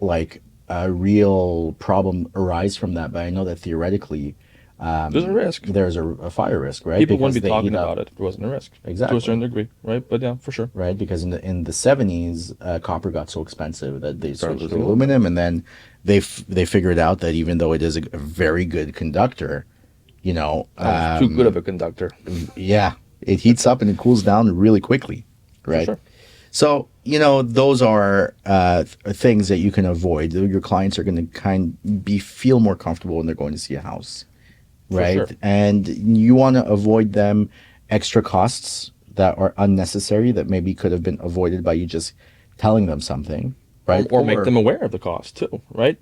like a real problem arise from that, but I know that theoretically, There's a risk. there's a fire risk, right? People wouldn't be they talking heat up- about it if it wasn't a risk. Exactly. To a certain degree, right? But yeah, for sure. right? Because in the 70s, copper got so expensive that they Started switched to losing aluminum, and then they figured out that even though it is a very good conductor, Too good of a conductor. yeah, it heats up and it cools down really quickly, right? sure. So those are things that you can avoid. Your clients are going to feel more comfortable when they're going to see a house, right? sure. And you want to avoid them extra costs that are unnecessary that maybe could have been avoided by you just telling them something, right? Or make them aware of the cost too, right?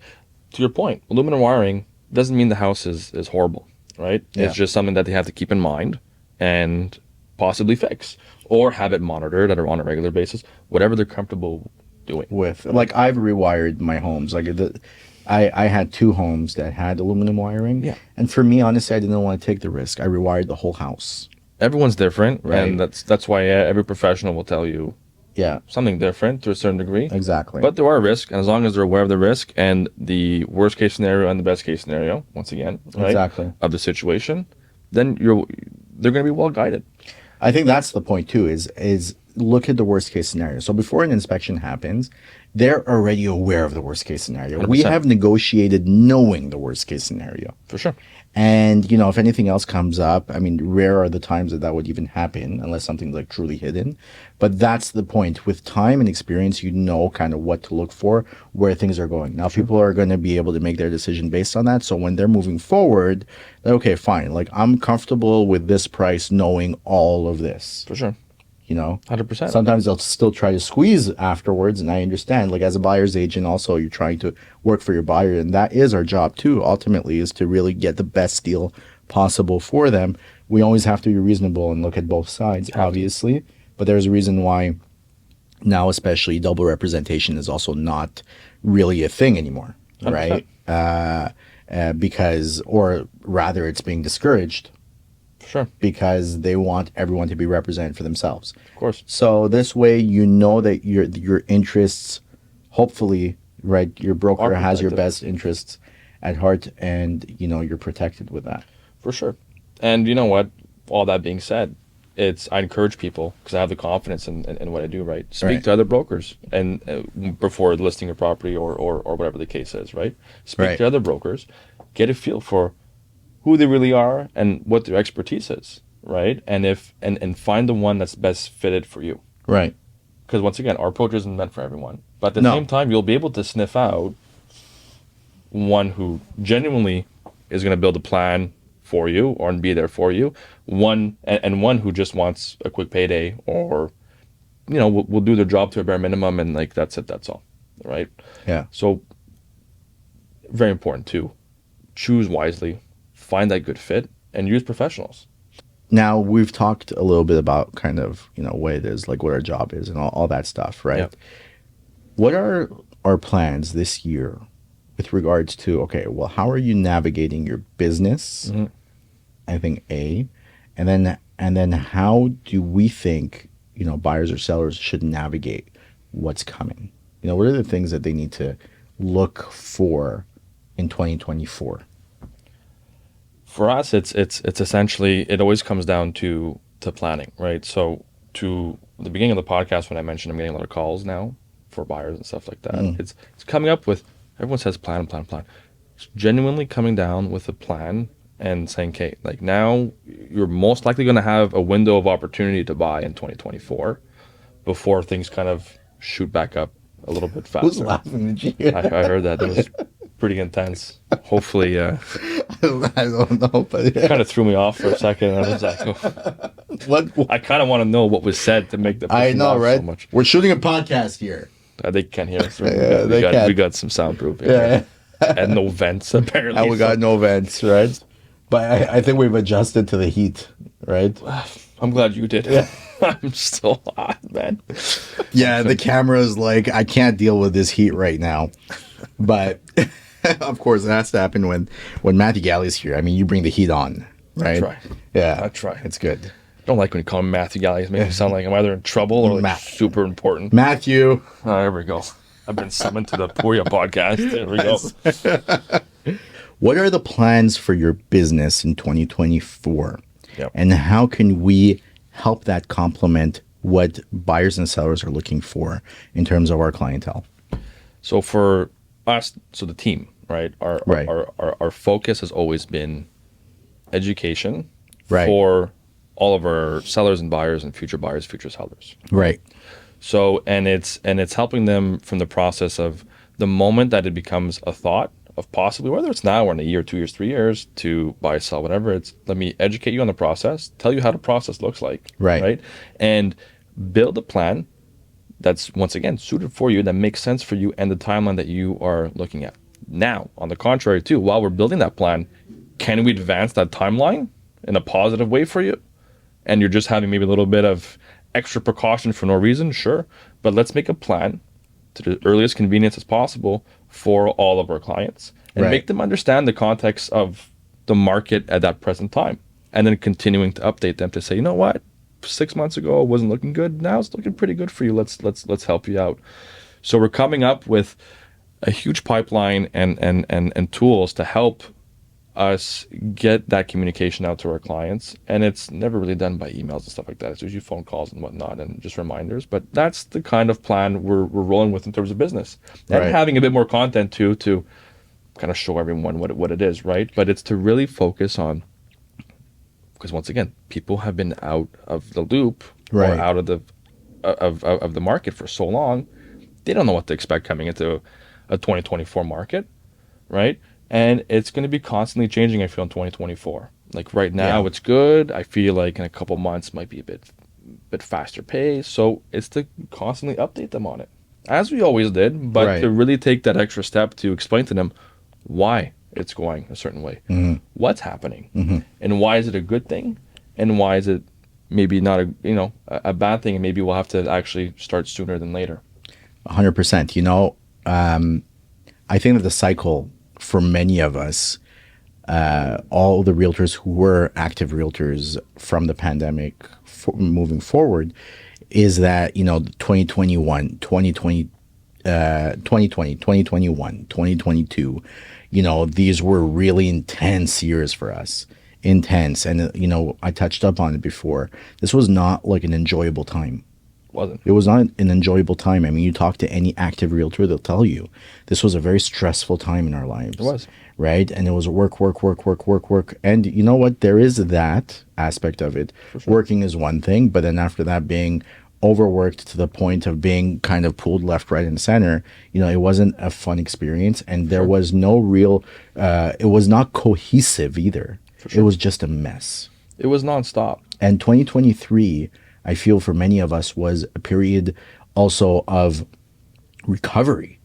To your point, aluminum wiring doesn't mean the house is horrible, right? Yeah. It's just something that they have to keep in mind and possibly fix, or have it monitored on a regular basis, whatever they're comfortable doing. with. Like, I've rewired my homes. Like I had 2 homes that had aluminum wiring. Yeah. And for me, honestly, I didn't want to take the risk. I rewired the whole house. Everyone's different, Right. and that's why every professional will tell you Yeah, something different to a certain degree. exactly. But there are risks, and as long as they're aware of the risk and the worst case scenario and the best case scenario, once again, right, Exactly. of the situation, then they're going to be well guided. I think that's the point too, is look at the worst case scenario. So before an inspection happens, they're already aware of the worst case scenario. We 100%. have negotiated knowing the worst case scenario. For sure. And, you know, if anything else comes up, I mean, rare are the times that that would even happen unless something's like truly hidden. But that's the point. With time and experience, you know kind of what to look for, where things are going. Now, people are going to be able to make their decision based on that. So when they're moving forward, okay, fine. Like, I'm comfortable with this price knowing all of this. For sure. You know, 100%. sometimes they'll still try to squeeze afterwards, and I understand. Like, as a buyer's agent, also you're trying to work for your buyer, and that is our job too. Ultimately, is to really get the best deal possible for them. We always have to be reasonable and look at both sides, obviously. But there's a reason why now, especially, double representation is also not really a thing anymore, 100%. right? Because, or rather, it's being discouraged. Sure. Because they want everyone to be represented for themselves. Of course. So this way, you know that your interests, hopefully, right, your broker has your best interests at heart, and you know you're protected with that. For sure. And you know what? All that being said, I encourage people, because I have the confidence in what I do, right? Speak to other brokers and before listing a property or whatever the case is, right? Speak to other brokers, get a feel for who they really are and what their expertise is, right? And find the one that's best fitted for you. Right. Because once again, our approach isn't meant for everyone. But at the same time, you'll be able to sniff out one who genuinely is going to build a plan for you or be there for you. One who just wants a quick payday, or you know, will do their job to a bare minimum, and like that's it, that's all, right? Yeah. So very important too. Choose wisely. Find that good fit and use professionals. Now, we've talked a little bit about kind of, you know, what it is, like what our job is and all that stuff, right? Yep. What are our plans this year with regards to, okay, well, how are you navigating your business? Mm-hmm. I think A, and then how do we think, you know, buyers or sellers should navigate what's coming? You know, what are the things that they need to look for in 2024? For us, it's essentially, it always comes down to planning, right? So to the beginning of the podcast, when I mentioned I'm getting a lot of calls now for buyers and stuff like that, it's coming up with, everyone says plan. It's genuinely coming down with a plan and saying, okay, like now you're most likely going to have a window of opportunity to buy in 2024 before things kind of shoot back up a little bit faster. Who's laughing at you? I heard that. It was pretty intense. Hopefully, I don't know, but kind of threw me off for a second. I was like, oh. What? I kind of want to know what was said to make the person I know, laugh right? so much. We're shooting a podcast here. They can't hear us. Yeah, We got some soundproofing. Yeah. And no vents, apparently. And we got no vents, right? But I think we've adjusted to the heat, right? I'm glad you did. Yeah. I'm still hot, man. Yeah, the camera's like, I can't deal with this heat right now. But of course, it has to happen when Matthew Galley's here. I mean, you bring the heat on, right? I try. Yeah, I try. It's good. I don't like when you call him Matthew Galley. It makes me sound like I'm either in trouble or like Matt. super important. Matthew. Oh, there we go. I've been summoned to the Puya podcast. There we go. What are the plans for your business in 2024? Yep. And how can we help that complement what buyers and sellers are looking for in terms of our clientele? So for us, so the team, right? Right. Our focus has always been education Right. for all of our sellers and buyers and future buyers, future sellers. Right. So and it's helping them from the process of the moment that it becomes a thought of possibly, whether it's now or in a year, 2 years, 3 years, to buy, sell, whatever. It's let me educate you on the process, tell you how the process looks like, Right. and build a plan that's, once again, suited for you, that makes sense for you and the timeline that you are looking at. Now, on the contrary, too, while we're building that plan, can we advance that timeline in a positive way for you? And you're just having maybe a little bit of extra precaution for no reason, sure. But let's make a plan to the earliest convenience as possible for all of our clients and Right. make them understand the context of the market at that present time. And then continuing to update them to say, you know what, 6 months ago it wasn't looking good. Now it's looking pretty good for you. Let's help you out. So we're coming up with a huge pipeline and tools to help us get that communication out to our clients, and it's never really done by emails and stuff like that. It's usually phone calls and whatnot and just reminders. But that's the kind of plan we're rolling with in terms of business, and Right. having a bit more content too to kind of show everyone what it is, right? But it's to really focus on, because once again, people have been out of the loop or Right. out of the market for so long, they don't know what to expect coming into a 2024 market, right? And it's going to be constantly changing, I feel, in 2024. Like right now, Yeah. it's good. I feel like in a couple months might be a bit faster pace. So it's to constantly update them on it, as we always did, but Right. to really take that extra step to explain to them why it's going a certain way, what's happening, and why is it a good thing, and why is it maybe not a bad thing, and maybe we'll have to actually start sooner than later. 100%. You know, I think that the cycle for many of us, all the realtors who were active realtors from the pandemic moving forward, is that, you know, 2021, 2020, 2020, 2021, 2022, you know, these were really intense years for us. Intense. And, you know, I touched up on it before. This was not like an enjoyable time. Wasn't. It was not an enjoyable time. I mean, you talk to any active realtor, they'll tell you this was a very stressful time in our lives. It was. Right? And it was work, work, work, work, work, work. And you know what? There is that aspect of it. sure. Working is one thing, but then after that, being overworked to the point of being kind of pulled left, right, and center, you know, it wasn't a fun experience. And there was no real, it was not cohesive either. It was just a mess. It was nonstop. And 2023, I feel for many of us, was a period also of recovery,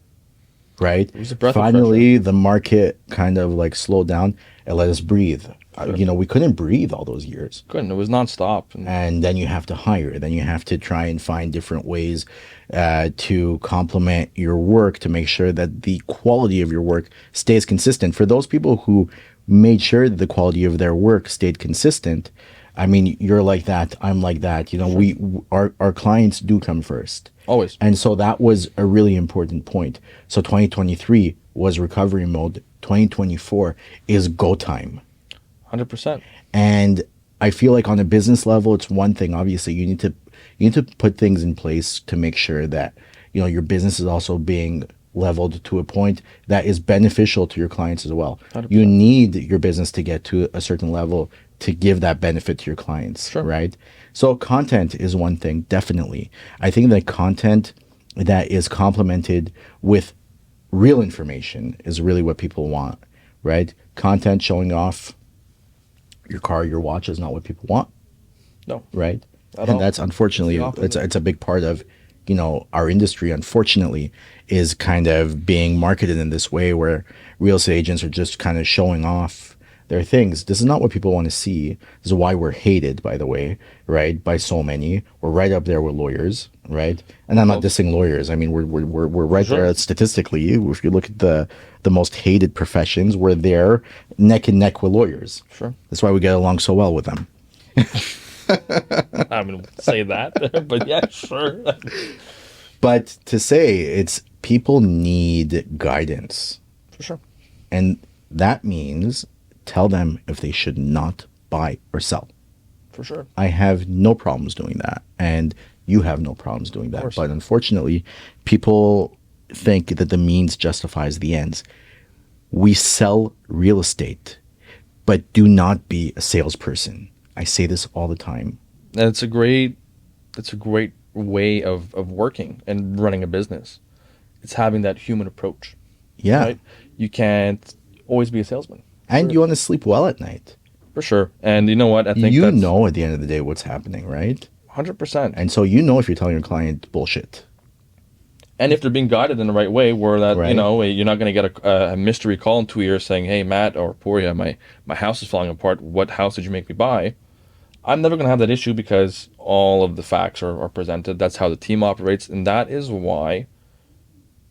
right? was a breath of Finally, the market kind of like slowed down and let us breathe. You know, we couldn't breathe all those years. Couldn't. It was nonstop. And then you have to hire. Then you have to try and find different ways to complement your work to make sure that the quality of your work stays consistent. For those people who made sure that the quality of their work stayed consistent, I mean, you're like that, I'm like that. You know, our clients do come first. Always. And so that was a really important point. So 2023 was recovery mode. 2024 is go time. 100%. And I feel like on a business level, it's one thing. Obviously, you need to put things in place to make sure that, you know, your business is also being leveled to a point that is beneficial to your clients as well. 100%. You need your business to get to a certain level to give that benefit to your clients, Sure. right? So content is one thing, definitely. I think that content that is complemented with real information is really what people want, right? Content showing off your car, your watch is not what people want. No. Right? At And all. that's unfortunately, It's the opposite. it's a big part of, you know, our industry, unfortunately, is kind of being marketed in this way where real estate agents are just kind of showing off their things. This is not what people want to see. This is why we're hated, by the way, right? By so many. We're right up there with lawyers, right? And I'm not dissing lawyers. I mean, we're right Sure. there statistically. If you look at the most hated professions, we're there neck and neck with lawyers. Sure. That's why we get along so well with them. I'm going to say that, but yeah, sure. But to say it's people need guidance. For sure. And that means tell them if they should not buy or sell. For sure. I have no problems doing that. And you have no problems doing that. course. But unfortunately, people think that the means justifies the ends. We sell real estate, but do not be a salesperson. I say this all the time. And it's a great way of working and running a business. It's having that human approach. Yeah. Right? You can't always be a salesman. And you want to sleep well at night. For sure. And you know what? I think You that's know at the end of the day what's happening, right? 100%. And so you know if you're telling your client bullshit. And if they're being guided in the right way, where that, Right. you know, you're not going to get a mystery call in 2 years saying, hey, Matt or Poria, my house is falling apart. What house did you make me buy? I'm never going to have that issue because all of the facts are presented. That's how the team operates. And that is why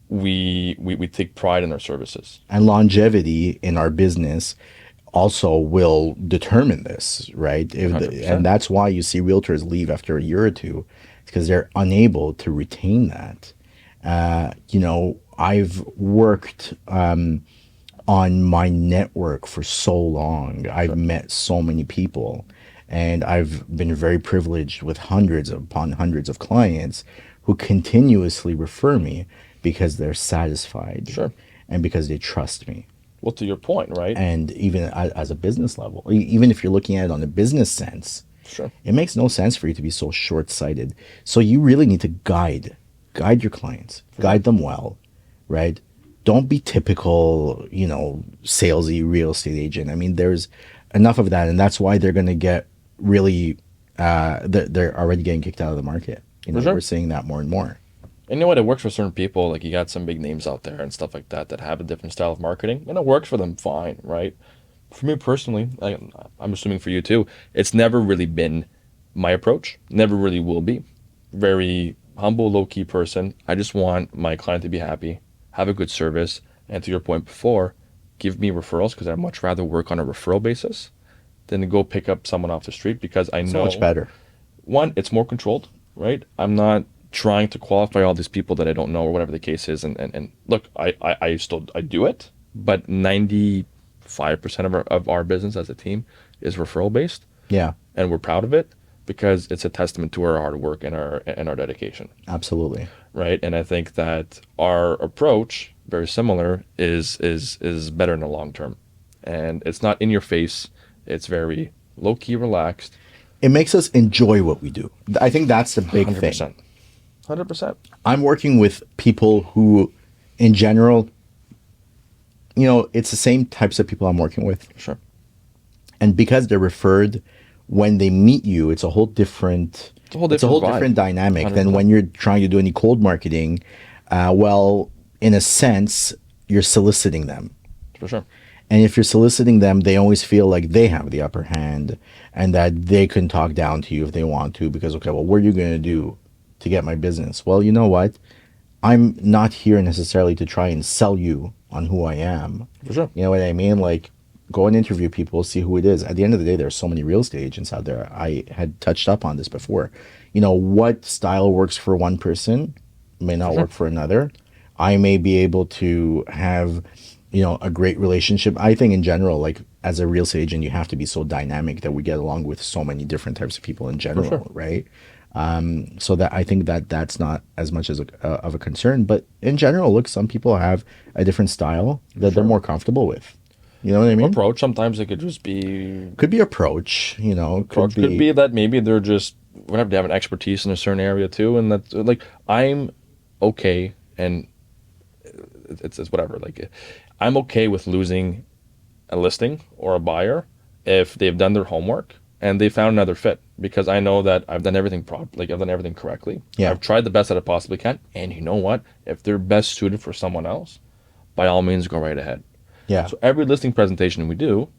we take pride in our services. And longevity in our business also will determine this, right? 100%. And that's why you see realtors leave after a year or two, because they're unable to retain that. You know, I've worked on my network for so long. I've met so many people, and I've been very privileged with hundreds upon hundreds of clients who continuously refer me because they're satisfied Sure. and because they trust me. Well, to your point, right? And even as a business level, even if you're looking at it on a business sense, Sure. it makes no sense for you to be so short-sighted. So you really need to guide your clients, guide them well, right? Don't be typical, salesy real estate agent. I mean, there's enough of that, and that's why they're going to get really, they're already getting kicked out of the market. Sure. We're seeing that more and more. And you know what? It works for certain people. Like you got some big names out there and stuff like that that have a different style of marketing, and it works for them fine, right? For me personally, I'm assuming for you too, it's never really been my approach. Never really will be. Very humble, low-key person. I just want my client to be happy, have a good service, and to your point before, give me referrals because I'd much rather work on a referral basis than to go pick up someone off the street because I know So much better. one, it's more controlled, right? I'm not trying to qualify all these people that I don't know or whatever the case is. And look, I do it, but 95% of our business as a team is referral based. Yeah, And we're proud of it because it's a testament to our hard work and our dedication. absolutely. Right. And I think that our approach, very similar, is better in the long term. And it's not in your face. It's very low key, relaxed. It makes us enjoy what we do. I think that's the big 100%. thing. 100%. I'm working with people who, in general, it's the same types of people I'm working with. Sure. And because they're referred, when they meet you, it's a whole different vibe. different dynamic than 100%. when you're trying to do any cold marketing. Well, in a sense, you're soliciting them. For sure. And if you're soliciting them, they always feel like they have the upper hand and that they can talk down to you if they want to because, okay, well, what are you going to do to get my business? Well, you know what? I'm not here necessarily to try and sell you on who I am. For sure. You know what I mean? Like, go and interview people, see who it is. At the end of the day, there's so many real estate agents out there. I had touched up on this before. What style works for one person may not work for another. I may be able to have, a great relationship. I think in general, like as a real estate agent, you have to be so dynamic that we get along with so many different types of people in general, sure. right? So that I think that's not as much as of a concern. But in general, look, some people have a different style that they're more comfortable with. You know what I mean? Approach, sometimes it could just be Could be approach, could be that maybe they're just whatever, they have an expertise in a certain area too, and that's like I'm okay, and it's whatever. Like I'm okay with losing a listing or a buyer if they've done their homework and they found another fit, because I know that I've done everything I've done everything correctly. Yeah. I've tried the best that I possibly can, and you know what? If they're best suited for someone else, by all means, go right ahead. Yeah. So every listing presentation we do,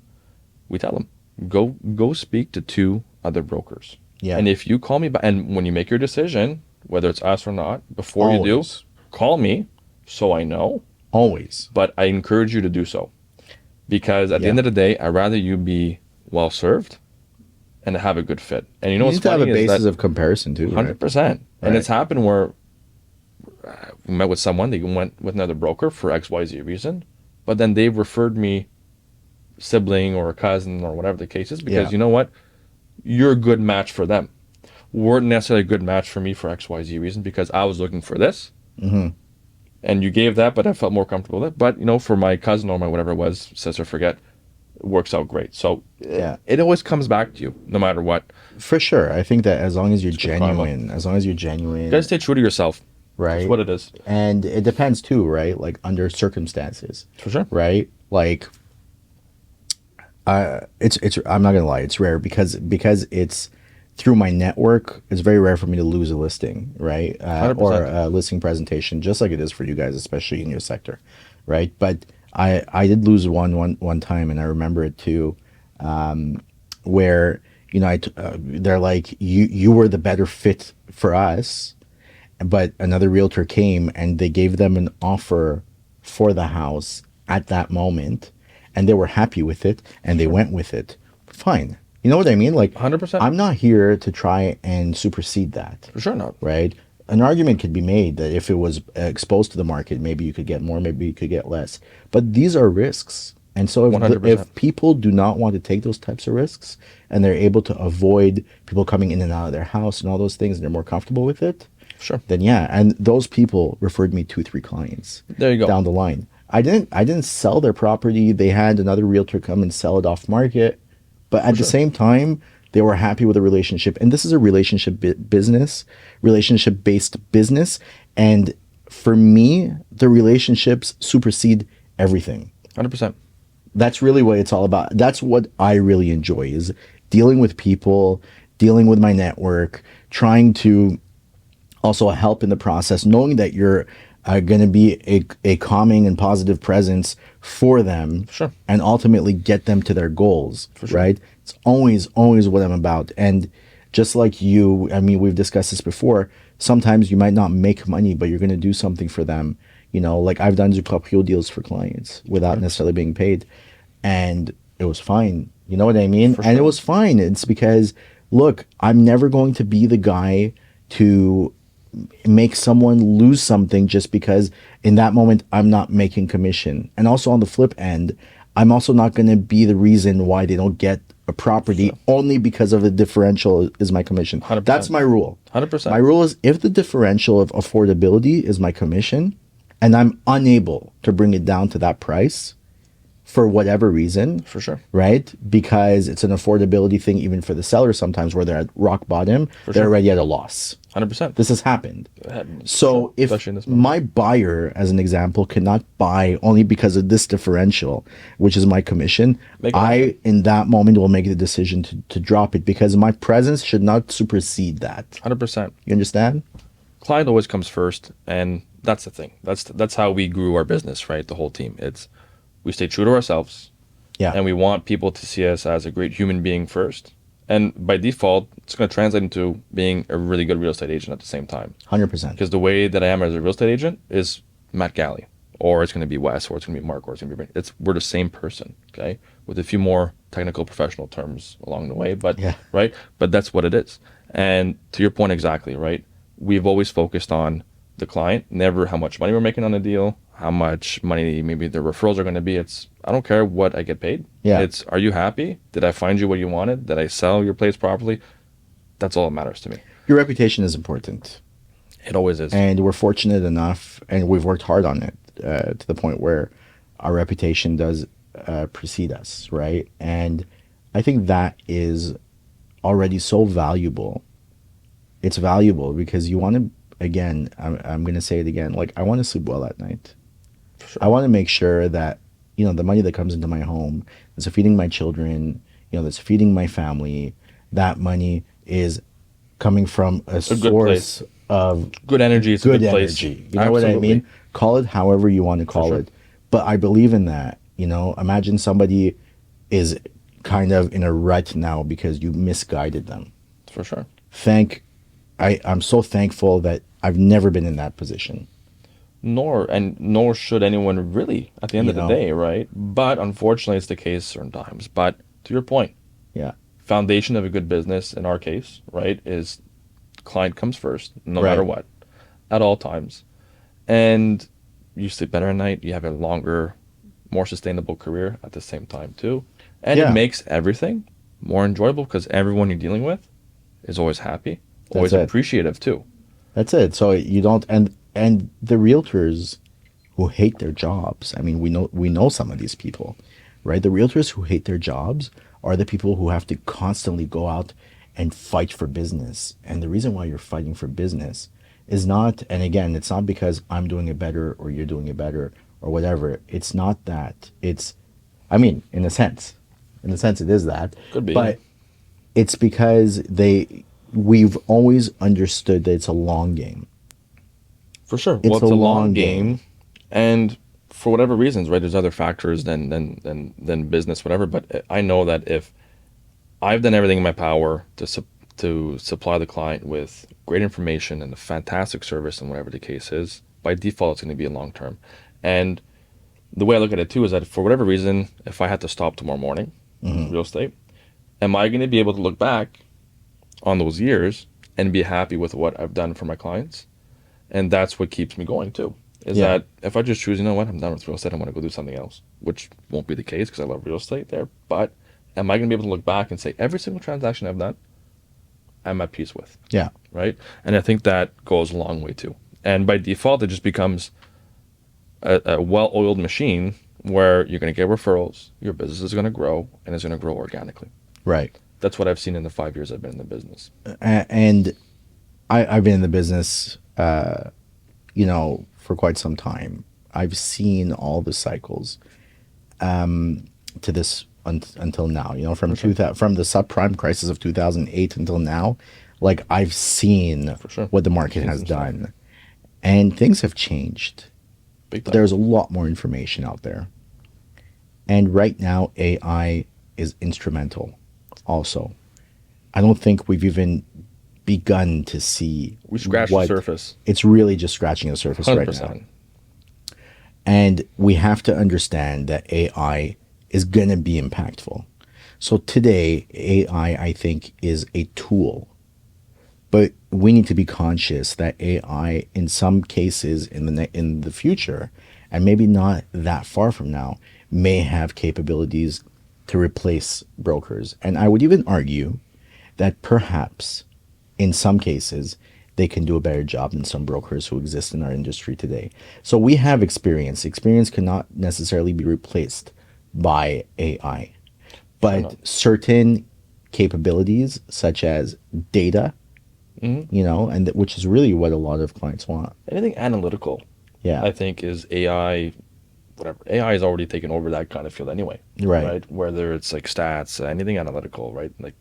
we tell them, go speak to 2 other brokers. Yeah. And if you call me back, and when you make your decision, whether it's us or not, before you do, Always. call me so I know. Always. But I encourage you to do so, because at the end of the day, I'd rather you be well served and have a good fit. And you know You what's need to have a funny is basis that of comparison too. 100%. Right? And it's happened where we met with someone, they went with another broker for XYZ reason, but then they've referred me sibling or a cousin or whatever the case is, because Yeah. you know what? You're a good match for them. Weren't necessarily a good match for me for XYZ reason, because I was looking for this. Mm-hmm. And you gave that, but I felt more comfortable with it. But, for my cousin or my whatever it was, sister, forget, it works out great. So Yeah. it always comes back to you, no matter what. For sure. I think that as long as you're good karma. genuine, You gotta stay true to yourself. right? That's what it is. And it depends too, right? Like under circumstances, For sure. right? Like, it's I'm not gonna lie, it's rare because it's through my network. It's very rare for me to lose a listing, right? Or 100%. a listing presentation, just like it is for you guys, especially in your sector, right? But I did lose one time, and I remember it too, where they're like, you were the better fit for us, but another realtor came and they gave them an offer for the house at that moment, and they were happy with it and they went with it. Fine. You know what I mean? Like, 100%. I'm not here to try and supersede that. For sure not. Right? an argument could be made that if it was exposed to the market, maybe you could get more, maybe you could get less. But these are risks. And so if, 100%. if people do not want to take those types of risks and they're able to avoid people coming in and out of their house and all those things, and they're more comfortable with it, Sure. then yeah. And those people referred me 2-3 clients There you go. down the line. I didn't sell their property. They had another realtor come and sell it off market. But at the same time, they were happy with the relationship. And this is a relationship-based business. And for me, the relationships supersede everything. 100%. That's really what it's all about. That's what I really enjoy, is dealing with people, dealing with my network, trying to also help in the process, knowing that you're going to be a calming and positive presence for them. Sure. And ultimately get them to their goals, For sure. right? It's always what I'm about. And just like you, I mean, we've discussed this before, sometimes you might not make money, but you're going to do something for them. You know, like I've done proprio deals for clients without necessarily being paid, and it was fine. You know what I mean? For And it sure. was fine. It's because, look, I'm never going to be the guy to make someone lose something just because in that moment I'm not making commission. And also on the flip end, I'm also not going to be the reason why they don't get a property only because of the differential is my commission. 100%. That's my rule. 100%. My rule is if the differential of affordability is my commission and I'm unable to bring it down to that price for whatever reason, For sure. right? Because it's an affordability thing even for the seller sometimes where they're at rock bottom, they're sure. already at a loss. 100%. This has happened. So Sure. if Especially in this moment. my buyer, as an example, cannot buy only because of this differential, which is my commission, Make it I, in that moment, will make the decision to drop it because my presence should not supersede that. 100%. You understand? Client always comes first, and that's the thing. That's how we grew our business, right? The whole team. It's we stay true to ourselves, Yeah. and we want people to see us as a great human being first. And by default, it's going to translate into being a really good real estate agent at the same time. 100%. Because the way that I am as a real estate agent is Matt Galley, or it's going to be Wes, or it's going to be Mark, or it's going to be Brent. We're the same person, okay, with a few more technical professional terms along the way, but Yeah. right, but that's what it is. And to your point exactly, right? We've always focused on the client, never how much money we're making on a deal, how much money maybe the referrals are going to be. It's I don't care what I get paid. Yeah. It's are you happy? Did I find you what you wanted? Did I sell your place properly? That's all that matters to me. Your reputation is important. It always is. And we're fortunate enough, and we've worked hard on it to the point where our reputation does precede us, right? And I think that is already so valuable. It's valuable because you want to, again, I'm going to say it again, like I want to sleep well at night. Sure. I want to make sure that, you know, the money that comes into my home is feeding my children, you know, that's feeding my family, that money is coming from a good source of Good energy. It's a good good place. energy. You know what I Absolutely. mean? Call it however you want to call sure. it. But I believe in that. You know, imagine somebody is kind of in a rut now because you misguided them. For sure. I'm so thankful that I've never been in that position. Nor should anyone really at the end You of the know. day, right? But unfortunately, it's the case certain times. But to your point, Yeah. foundation of a good business in our case, right, is client comes first, no Right. matter what, at all times. And you sleep better at night. You have a longer, more sustainable career at the same time too. And Yeah. it makes everything more enjoyable because everyone you're dealing with is always happy, always it. appreciative too. That's it. So you don't and the realtors who hate their jobs. I mean, we know some of these people, right? The realtors who hate their jobs are the people who have to constantly go out and fight for business. And the reason why you're fighting for business is not, and again, it's not because I'm doing it better or you're doing it better or whatever. It's not that. It's, I mean, in a sense it is that. Could be. But it's because we've always understood that it's a long game. For sure. It's Well, it's a a long long game. game. And for whatever reasons, right, there's other factors than business, whatever. But I know that if I've done everything in my power to supply the client with great information and a fantastic service and whatever the case is, by default, it's going to be a long term. And the way I look at it too is that for whatever reason, if I had to stop tomorrow morning, real estate, am I going to be able to look back on those years and be happy with what I've done for my clients? And that's what keeps me going too. Is Yeah. that if I just choose, you know what, I'm done with real estate, I want to go do something else, which won't be the case because I love real estate there. But am I going to be able to look back and say every single transaction I've done, I'm at peace with, Yeah. right? And I think that goes a long way too. And by default, it just becomes a well-oiled machine where you're going to get referrals, your business is going to grow, and it's going to grow organically. Right. That's what I've seen in the 5 years I've been in the business. And I've been in the business, for quite some time. I've seen all the cycles to this until now. From from the subprime crisis of 2008 until now, like I've seen For sure. what the market has done, and things have changed. Big time. There's a lot more information out there, and right now AI is instrumental. Also, I don't think we've even begun to see. We scratched the surface. It's really just scratching the surface 100%. right now. And we have to understand that AI is going to be impactful. So today, AI, I think, is a tool. But we need to be conscious that AI, in some cases in the future, and maybe not that far from now, may have capabilities to replace brokers. And I would even argue that perhaps in some cases, they can do a better job than some brokers who exist in our industry today. So we have experience. Experience cannot necessarily be replaced by AI. But certain capabilities, such as data, and which is really what a lot of clients want. Anything analytical, Yeah. I think is AI. Whatever, AI has already taken over that kind of field anyway. Right. Whether it's like stats, anything analytical, right? Like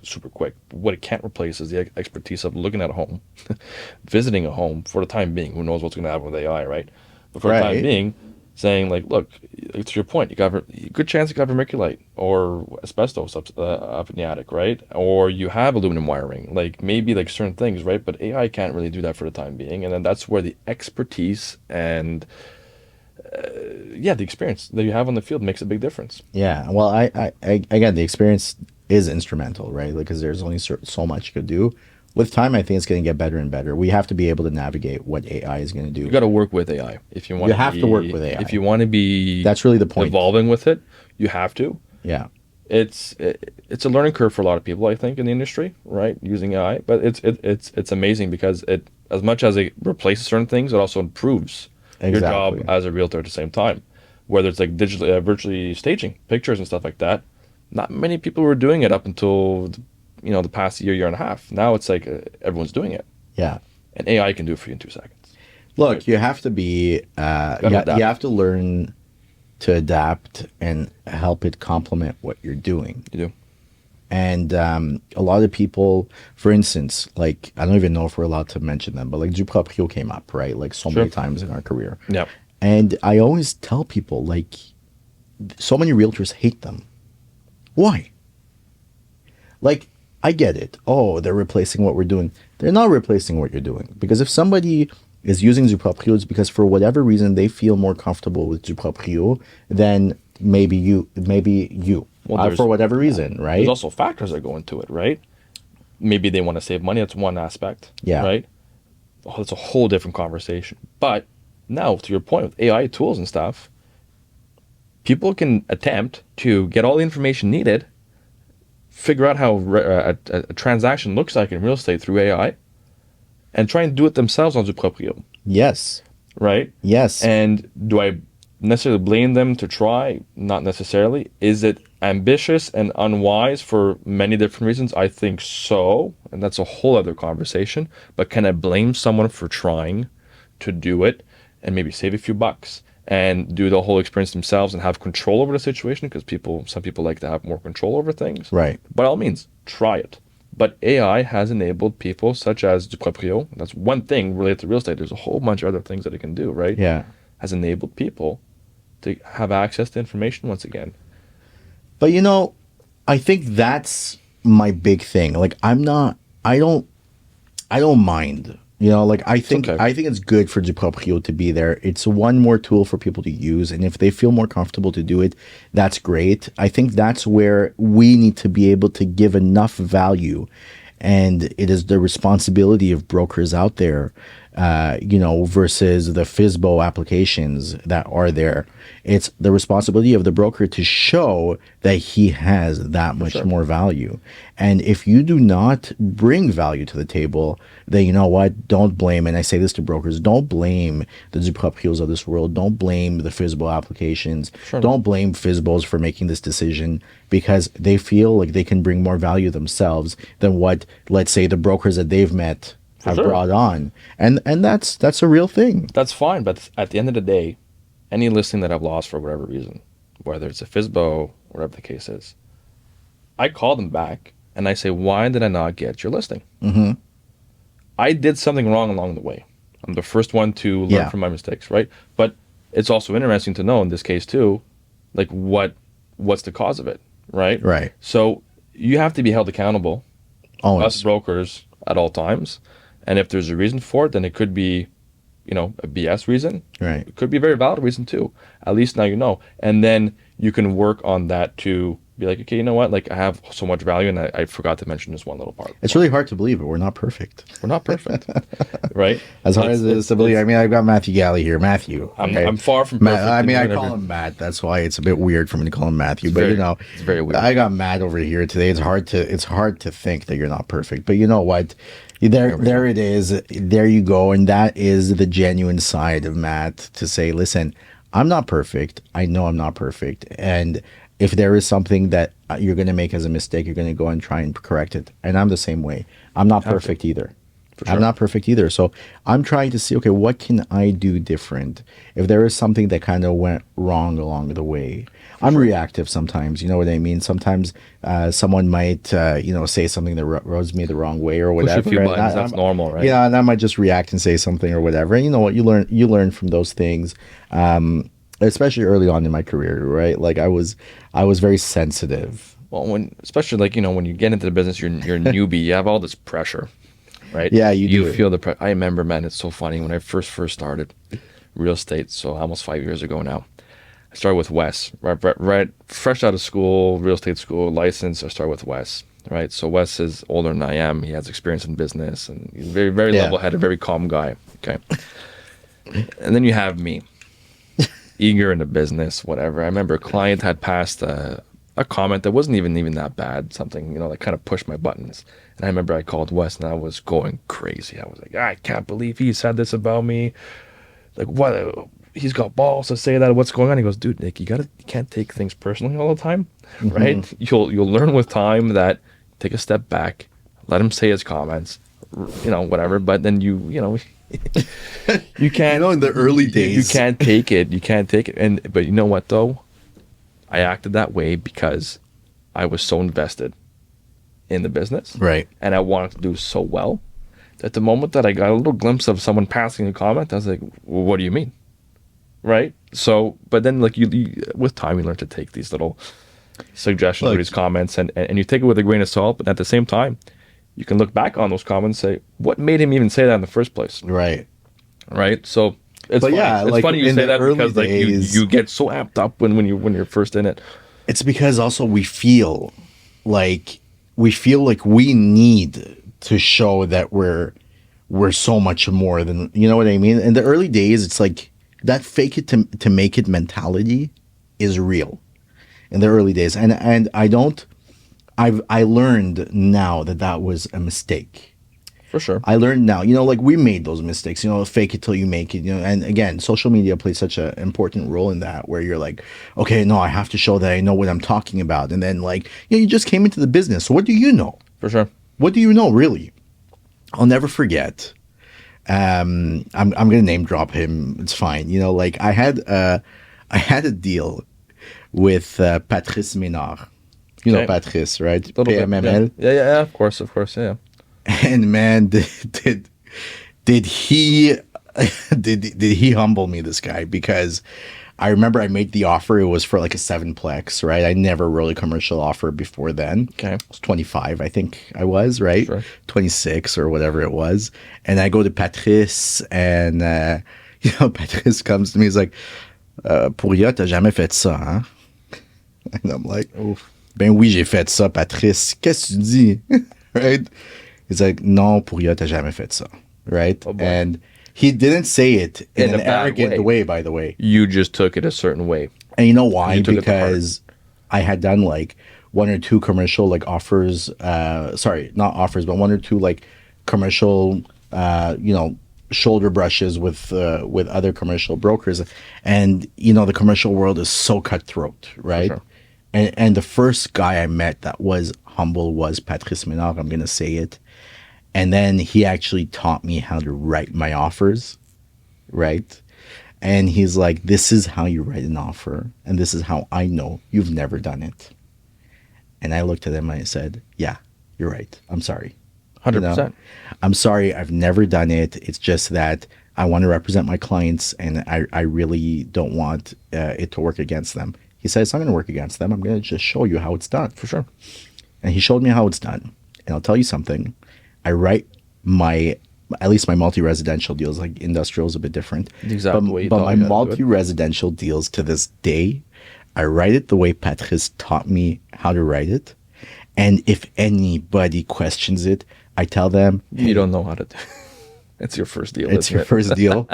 super quick. What it can't replace is the expertise of looking at a home, visiting a home for the time being. Who knows what's going to happen with AI, right? But for the time being, saying like, look, to your point, you got a good chance you could have vermiculite or asbestos up in the attic, right? Or you have aluminum wiring, like maybe like certain things, right? But AI can't really do that for the time being. And then that's where the expertise and the experience that you have on the field makes a big difference. Yeah. Well, I again, the experience is instrumental, right? Because there's only so much you could do. With time, I think it's going to get better and better. We have to be able to navigate what AI is going to do. You got to work with AI if you want. You have to work with AI. If you want to be. That's really the point. Evolving with it, you have to. Yeah. It's a learning curve for a lot of people, I think, in the industry, right? Using AI, but it's amazing because it, as much as it replaces certain things, it also improves your job as a realtor at the same time. Whether it's like digitally, virtually staging pictures and stuff like that, not many people were doing it up until the past year and a half. Now it's like everyone's doing it. Yeah. And AI can do it for you in 2 seconds. Look, right? You have to be, you have to learn to adapt and help it complement what you're doing. You do. And a lot of people, for instance, like, I don't even know if we're allowed to mention them, but like Duproprio came up, right? Like so many times in our career. Yeah. And I always tell people, like, so many realtors hate them. Why? Like, I get it. Oh, they're replacing what we're doing. They're not replacing what you're doing. Because if somebody is using Duproprio, it's because for whatever reason they feel more comfortable with Duproprio than maybe you. Well, for whatever reason, right? There's also factors that go into it, right? Maybe they want to save money. That's one aspect. Yeah. Right? Oh, that's a whole different conversation. But now, to your point, with AI tools and stuff, people can attempt to get all the information needed, figure out how a transaction looks like in real estate through AI, and try and do it themselves on Duproprio. Yes. Right? Yes. And do I necessarily blame them to try? Not necessarily. Is it ambitious and unwise for many different reasons? I think so. And that's a whole other conversation. But can I blame someone for trying to do it and maybe save a few bucks and do the whole experience themselves and have control over the situation? Because some people like to have more control over things. Right. By all means, try it. But AI has enabled people such as Duproprio. That's one thing related to real estate. There's a whole bunch of other things that it can do, right? Yeah. Has enabled people to have access to information once again. But I think that's my big thing. Like I don't mind. I think it's good for Duproprio to be there. It's one more tool for people to use, and if they feel more comfortable to do it, that's great. I think that's where we need to be able to give enough value, and it is the responsibility of brokers out there versus the FISBO applications that are there. It's the responsibility of the broker to show that he has that much more value. And if you do not bring value to the table, then you know what? Don't blame, and I say this to brokers, don't blame the Duproprios of this world. Don't blame the FISBO applications. Don't blame FISBOs for making this decision, because they feel like they can bring more value themselves than what, let's say, the brokers that they've met have brought on. And that's a real thing. That's fine, but at the end of the day, any listing that I've lost for whatever reason, whether it's a FISBO, whatever the case is, I call them back and I say, why did I not get your listing? Mm-hmm. I did something wrong along the way. I'm the first one to learn from my mistakes, right? But it's also interesting to know in this case too, like what's the cause of it, right? Right. So you have to be held accountable, Always. us brokers, at all times. And if there's a reason for it, then it could be, a BS reason. Right. It could be a very valid reason too. At least now you know. And then you can work on that to be like, okay, you know what? Like, I have so much value, and I forgot to mention this one little part. It's really hard to believe, but we're not perfect. We're not perfect, right? As hard as it is to believe. I mean, I've got Matthew Galley here. Matthew. Okay? I'm far from perfect. I call him Matt. That's why it's a bit weird for me to call him Matthew. But it's very weird. I got Matt over here today. It's hard to think that you're not perfect. But you know what? There it is. There you go. And that is the genuine side of Matt, to say, listen, I'm not perfect. I know I'm not perfect. And if there is something that you're going to make as a mistake, you're going to go and try and correct it. And I'm the same way. I'm not perfect either. Sure. I'm not perfect either. So I'm trying to see, okay, what can I do different? If there is something that kind of went wrong along the way. I'm reactive sometimes, you know what I mean? Sometimes someone might, say something that rubs me the wrong way or whatever. Push a few buttons, that's normal, right? Yeah, and I might just react and say something or whatever. And you know what? You learn from those things, especially early on in my career, right? Like I was very sensitive. Well, especially when you get into the business, you're a newbie. You have all this pressure, right? Yeah, you feel the pressure. I remember, man, it's so funny when I first started real estate. So almost 5 years ago now. I started with Wes, right, fresh out of school, real estate school, license. I started with Wes, right? So Wes is older than I am. He has experience in business, and he's very, very level-headed, very calm guy. Okay, and then you have me, eager in the business, whatever. I remember a client had passed a comment that wasn't even that bad, something that kind of pushed my buttons. And I remember I called Wes, and I was going crazy. I was like, I can't believe he said this about me. Like, what? He's got balls to say that. What's going on? He goes, dude, Nick, you can't take things personally all the time, right? You'll learn with time that take a step back, let him say his comments, whatever. But then you can't. In the early days, you can't take it. You can't take it. But you know what though? I acted that way because I was so invested in the business, right? And I wanted to do so well that the moment that I got a little glimpse of someone passing a comment, I was like, well, what do you mean? Right. So, but then like you with time, you learn to take these little suggestions or these comments and you take it with a grain of salt. But at the same time, you can look back on those comments and say, what made him even say that in the first place? Right. Right. So it's funny. It's funny you say that because like you get so amped up when you're first in it. It's because also we feel like we need to show that we're so much more than, you know what I mean? In the early days, it's like, that fake it to make it mentality is real in the early days. And I learned now that was a mistake. For sure. I learned now, like we made those mistakes, fake it till you make it, and again, social media plays such an important role in that, where you're like, okay, no, I have to show that I know what I'm talking about. And then like, you just came into the business. So what do you know? For sure. What do you know, really? I'll never forget. I'm gonna name drop him. It's fine. Like I had a deal with Patrice Ménard. You know Patrice, right? PMML. Yeah. Of course, yeah. And man, did he humble me, this guy? Because I remember I made the offer. It was for like a 7-plex, right? I never really commercial offer before then. Okay. I was 25, I think I was, right? Sure. 26 or whatever it was. And I go to Patrice and, Patrice comes to me. He's like, Pouria, t'as jamais fait ça, hein? And I'm like, oof. Ben oui, j'ai fait ça, Patrice. Qu'est-ce que tu dis? Right? He's like, non, Pouria, t'as jamais fait ça. Right? Oh, and He didn't say it in In a an bad arrogant way. way, by the way. You just took it a certain way. And you know why? You took it to heart. Because I had done like one or two commercial like offers, sorry, not offers, but one or two like commercial, shoulder brushes with other commercial brokers. And, the commercial world is so cutthroat, right? sure. And the first guy I met that was humble was Patrice Ménard. I'm going to say it. And then he actually taught me how to write my offers, right? And he's like, this is how you write an offer. And this is how I know you've never done it. And I looked at him and I said, yeah, you're right. I'm sorry. 100%. I'm sorry. I've never done it. It's just that I want to represent my clients and I really don't want it to work against them. He said, it's not going to work against them. I'm going to just show you how it's done. For sure. And he showed me how it's done. And I'll tell you something. I write at least my multi-residential deals, like industrial is a bit different. Exactly way you But thought my you had to do it. multi-residential deals to this day, I write it the way Patrice taught me how to write it. And if anybody questions it, I tell them, You don't know how to do it. It's your first deal. it's isn't your it? first deal.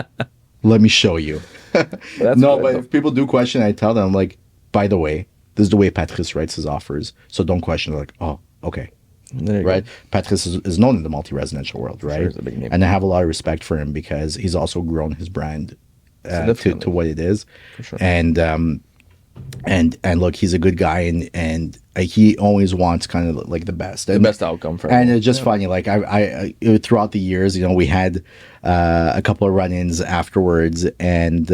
Let me show you. That's No, good, but though. if people do question, I tell them, like, by the way, this is the way Patrice writes his offers. So don't question. They're like, oh, okay. There you Right? go. Patrice is known in the multi-residential world, right? he's a big name. And I have a lot of respect for him because he's also grown his brand to Significantly. what it is. For sure. And look, he's a good guy and he always wants kind of like the best. The best outcome for And everyone. it's just funny. Like I throughout the years, we had a couple of run-ins afterwards, and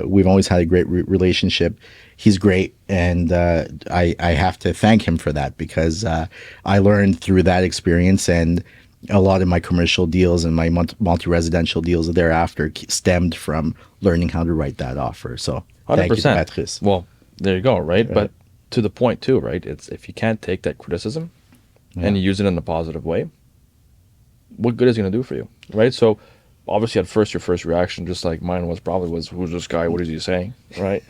we've always had a great relationship. He's great, and I have to thank him for that because I learned through that experience, and a lot of my commercial deals and my multi-residential deals thereafter stemmed from learning how to write that offer. So thank you to 100%. Patrice. Well, there you go, right? But to the point too, right? It's if you can't take that criticism and you use it in a positive way, what good is it going to do for you, right? So obviously at first your first reaction, just like mine was probably was, who's this guy? What is he saying, right?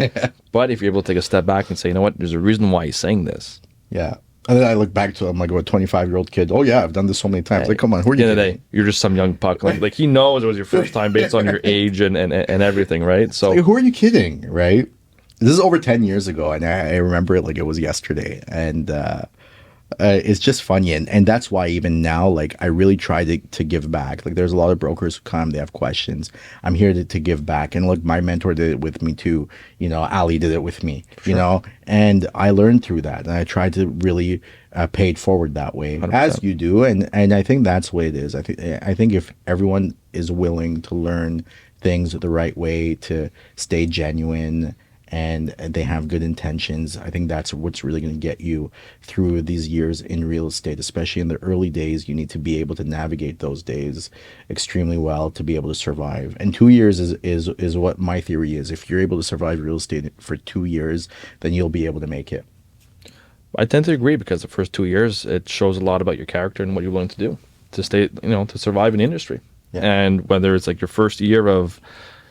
But if you're able to take a step back and say, you know what, there's a reason why he's saying this. Yeah. And then I look back to him like a 25-year-old kid. Oh yeah, I've done this so many times. Like, come on, who are At the you end of the kidding? day, you're just some young puck. Like he knows it was your first time based on your age and everything, right? So Like, who are you kidding, right? This is over 10 years ago, and I remember it like it was yesterday. And it's just funny. And that's why even now, like, I really try to give back. Like, there's a lot of brokers who come, they have questions. I'm here to give back. And look, my mentor did it with me too. Ali did it with me, and I learned through that. And I tried to really pay it forward that way, 100%. as you do. And I think that's what it is. I think if everyone is willing to learn things the right way, to stay genuine, and they have good intentions, I think that's what's really going to get you through these years in real estate, especially in the early days. You need to be able to navigate those days extremely well to be able to survive. And 2 years is what my theory is. If you're able to survive real estate for 2 years, then you'll be able to make it. I tend to agree because the first 2 years, it shows a lot about your character and what you're willing to do to stay, to survive in the industry. Yeah. And whether it's like your first year of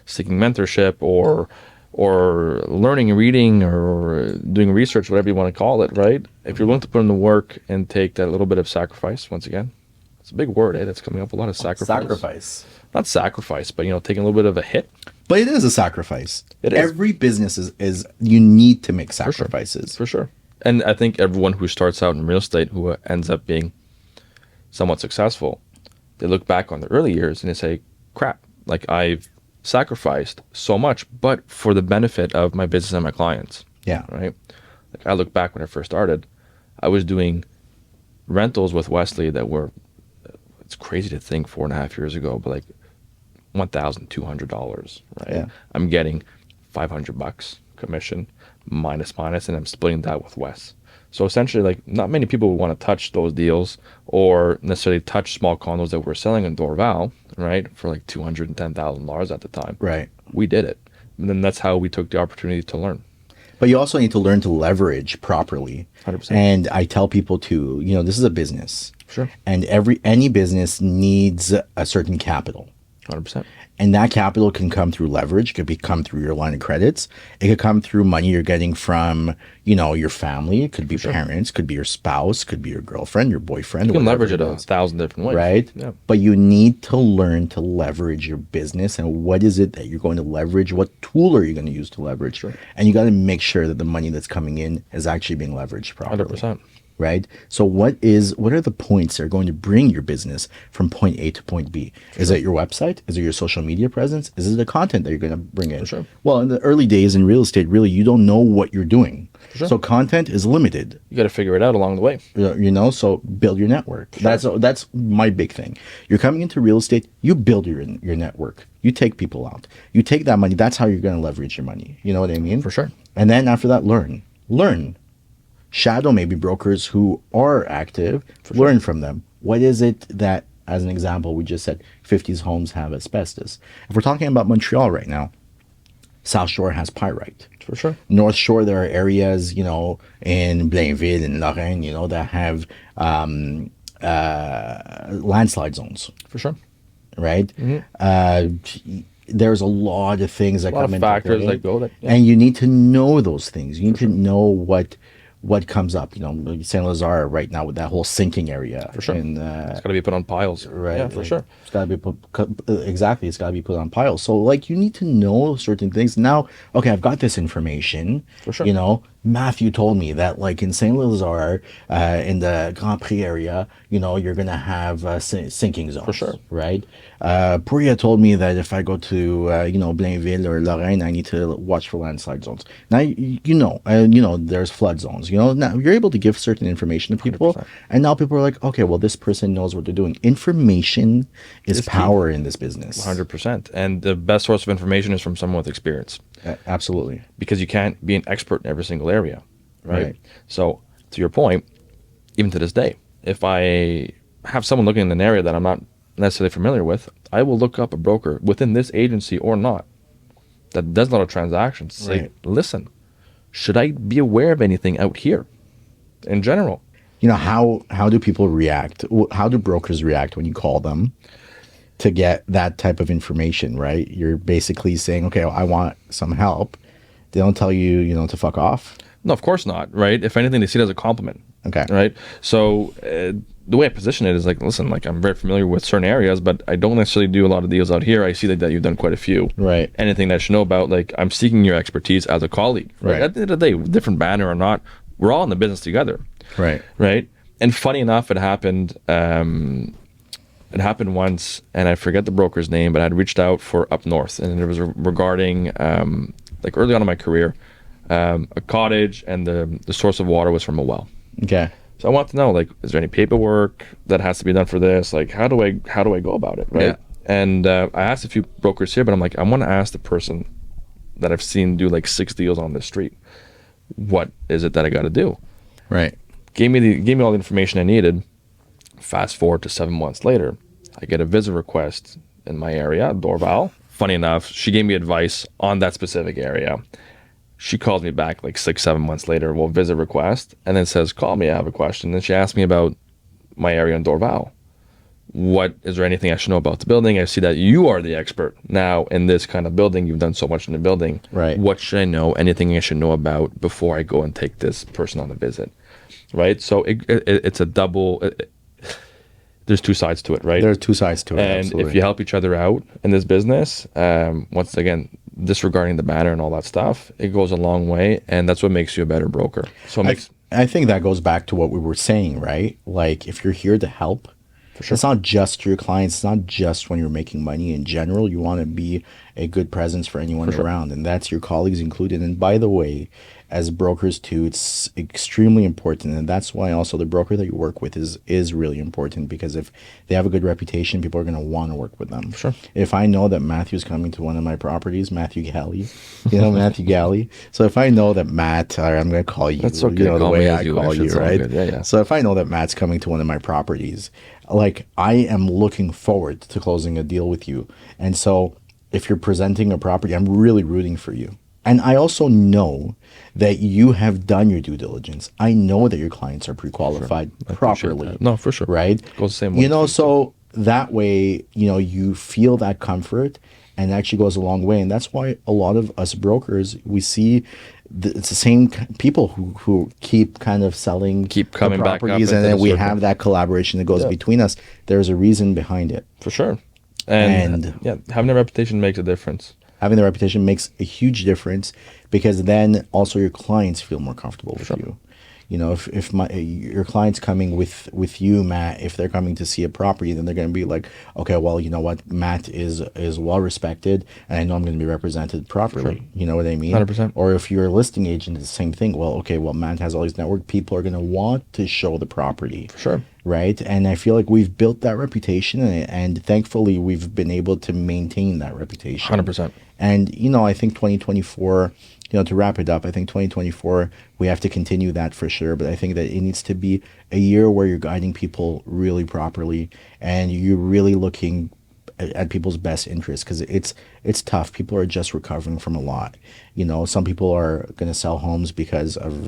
seeking mentorship or learning and reading or doing research, whatever you want to call it, right? If you're willing to put in the work and take that little bit of sacrifice, once again, it's a big word, that's coming up, a lot of sacrifice. Not sacrifice, but, taking a little bit of a hit. But it is a sacrifice. It is. Every business is you need to make sacrifices. For sure. And I think everyone who starts out in real estate who ends up being somewhat successful, they look back on the early years and they say, crap, like I've sacrificed so much, but for the benefit of my business and my clients. Yeah. Right? Like I look back when I first started, I was doing rentals with Wesley that were, it's crazy to think 4.5 years ago, but like $1,200, right? Yeah. I'm getting $500 commission minus, and I'm splitting that with Wes. So essentially, like, not many people would want to touch those deals or necessarily touch small condos that we're selling in Dorval, right, for like $210,000 at the time. Right. We did it. And then that's how we took the opportunity to learn. But you also need to learn to leverage properly. 100%. And I tell people too, this is a business. Sure. And any business needs a certain capital. 100%. And that capital can come through leverage, it could come through your line of credits. It could come through money you're getting from, your family. It could be parents, could be your spouse, could be your girlfriend, your boyfriend. You can leverage it is. 1,000 different ways. Right? Yeah. But you need to learn to leverage your business. And what is it that you're going to leverage? What tool are you going to use to leverage? Sure. And you got to make sure that the money that's coming in is actually being leveraged properly. 100%. Right? So what are the points that are going to bring your business from point A to point B? Is it your website? Is it your social media presence? Is it the content that you're going to bring in? For sure. Well, in the early days in real estate, really, you don't know what you're doing. Sure. So content is limited. You got to figure it out along the way. So build your network. Sure. That's my big thing. You're coming into real estate, you build your network. You take people out. You take that money. That's how you're going to leverage your money. You know what I mean? For sure. And then after that, learn. Shadow maybe brokers who are active, learn from them. What is it that, as an example, we just said 50s homes have asbestos. If we're talking about Montreal right now, South Shore has pyrite. For sure. North Shore, there are areas, in Blainville and Lorraine, that have landslide zones. For sure. Right? Mm-hmm. There's a lot of things that come into factors that go that, and you need to know those things. You need to know what comes up. Saint Lazare right now with that whole sinking area. For sure. And, it's got to be put on piles. Right. Yeah, for sure. It's got to be exactly. It's got to be put on piles. So you need to know certain things. Now, okay, I've got this information. For sure. Matthew told me that in Saint Lazare, in the Grand Prix area, you're going to have sinking zones. For sure. Right. Puria told me that if I go to, Blainville or Lorraine, I need to watch for landslide zones. Now, there's flood zones. Now you're able to give certain information to people. 100%. And now people are like, okay, well, this person knows what they're doing. Information is power in this business. 100%. And the best source of information is from someone with experience. Absolutely. Because you can't be an expert in every single area, right? So to your point, even to this day, if I have someone looking in an area that I'm not necessarily familiar with, I will look up a broker within this agency or not that does a lot of transactions. Say, listen, should I be aware of anything out here in general? How do people react? How do brokers react when you call them to get that type of information, right? You're basically saying, okay, I want some help. They don't tell you, to fuck off. No, of course not, right? If anything, they see it as a compliment. Okay. Right? So the way I position it is listen, I'm very familiar with certain areas, but I don't necessarily do a lot of deals out here. I see that you've done quite a few. Right. Anything that I should know about, I'm seeking your expertise as a colleague. Right? At the end of the day, different banner or not, we're all in the business together. Right. Right? And funny enough, it happened once, and I forget the broker's name, but I had reached out for up north, and it was regarding, early on in my career, a cottage, and the source of water was from a well. Okay. So I want to know, is there any paperwork that has to be done for this? How do I go about it, right? Yeah. And I asked a few brokers here, but I'm I want to ask the person that I've seen do 6 deals on this street, what is it that I got to do? Right. Gave me all the information I needed. Fast forward to 7 months later, I get a visit request in my area, Dorval. Funny enough, she gave me advice on that specific area. She calls me back 6-7 months later, visit request, and then says, call me, I have a question. Then she asked me about my area in Dorval. Is there anything I should know about the building? I see that you are the expert now in this kind of building. You've done so much in the building. Right. What should I know? Anything I should know about before I go and take this person on a visit? Right? So it's a double... there's two sides to it, right? There are two sides to it, and absolutely. If you help each other out in this business, once again, disregarding the banner and all that stuff, it goes a long way, and that's what makes you a better broker. So I think that goes back to what we were saying, right? If you're here to help, for sure. It's not just your clients. It's not just when you're making money. In general, you want to be a good presence for anyone around, and that's your colleagues included. And by the way, as brokers too, it's extremely important, and that's why also the broker that you work with is really important, because if they have a good reputation, people are going to want to work with them. Sure. If I know that Matthew's coming to one of my properties, Matthew Galley, Matthew Galley. So if I know that Matt, or I'm going to call you, that's okay. The way I call you, right? Yeah. So if I know that Matt's coming to one of my properties, I am looking forward to closing a deal with you. And so if you're presenting a property, I'm really rooting for you. And I also know that you have done your due diligence. I know that your clients are pre-qualified properly. No, for sure. Right? Goes the same way. So that way, you feel that comfort, and it actually goes a long way. And that's why a lot of us brokers, we see it's the same people who keep kind of selling Keep coming the back up properties, into and the then we circle. have that collaboration that goes between us. There's a reason behind it. For sure. And yeah, having a reputation makes a difference. Having the reputation makes a huge difference, because then also your clients feel more comfortable with you. You know, if your client's coming with you, Matt, if they're coming to see a property, then they're going to be like, okay, well, you know what, Matt is well respected, and I know I'm going to be represented properly. Sure. You know what I mean? 100%. Or if you're a listing agent, it's the same thing. Well, okay, well, Matt has all these network people are going to want to show the property. For sure. Right. And I feel like we've built that reputation, and thankfully we've been able to maintain that reputation. 100%. And, you know, I think 2024, you know, to wrap it up, I think 2024, we have to continue that for sure. But I think that it needs to be a year where you're guiding people really properly, and you're really looking at people's best interests, because it's tough. People are just recovering from a lot. You know, some people are going to sell homes because of,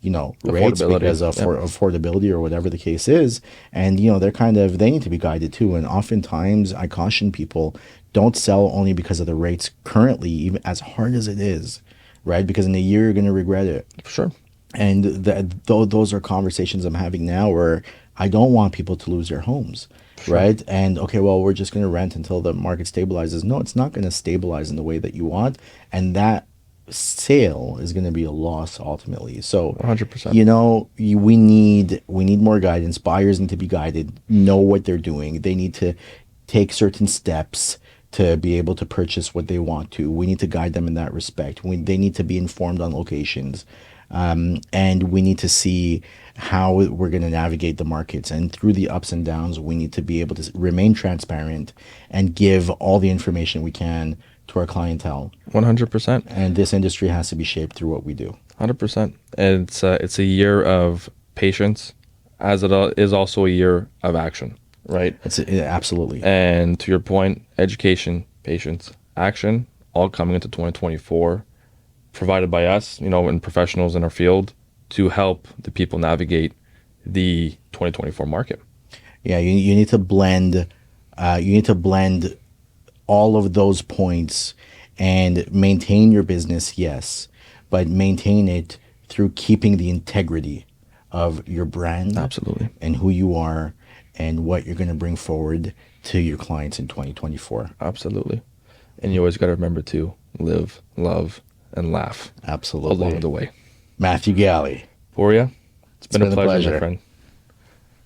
you know, rates, because of affordability, or whatever the case is. And, you know, they need to be guided too. And oftentimes I caution people, don't sell only because of the rates currently, even as hard as it is, right? Because in a year, you're going to regret it. For sure. And those are conversations I'm having now, where I don't want people to lose their homes, right? And, okay, well, we're just going to rent until the market stabilizes. No, it's not going to stabilize in the way that you want. And that sale is going to be a loss ultimately. So 100%. you know, we need more guidance. Buyers need to be guided, know what they're doing. They need to take certain steps to be able to purchase what they want to. We need to guide them in that respect. They need to be informed on locations. And we need to see how we're going to navigate the markets. And through the ups and downs, we need to be able to remain transparent and give all the information we can to our clientele. 100%. And this industry has to be shaped through what we do. 100%. And it's a year of patience, as it is also a year of action, right? Absolutely. And to your point, education, patience, action, all coming into 2024, provided by us, you know, and professionals in our field to help the people navigate the 2024 market. Yeah, you need to blend. You need to blend all of those points and maintain your business, yes, but maintain it through keeping the integrity of your brand. Absolutely. And who you are and what you're going to bring forward to your clients in 2024. Absolutely. And you always got to remember to live, love, and laugh. Absolutely. Along the way. Matthew Galley. Boria, it's been a pleasure, my friend.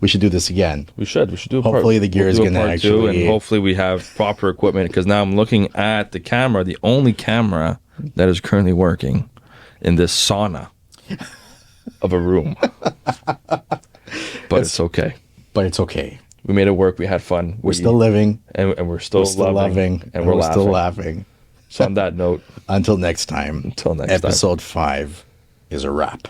We should do this again. We should do a hopefully the gear is going to actually, and hopefully we have proper equipment, because now I'm looking at the camera, the only camera that is currently working in this sauna of a room. But it's okay. But it's okay. We made it work. We had fun. We're still living, and we're still loving, and we're still laughing. So on that note, until next time. Episode 5 is a wrap.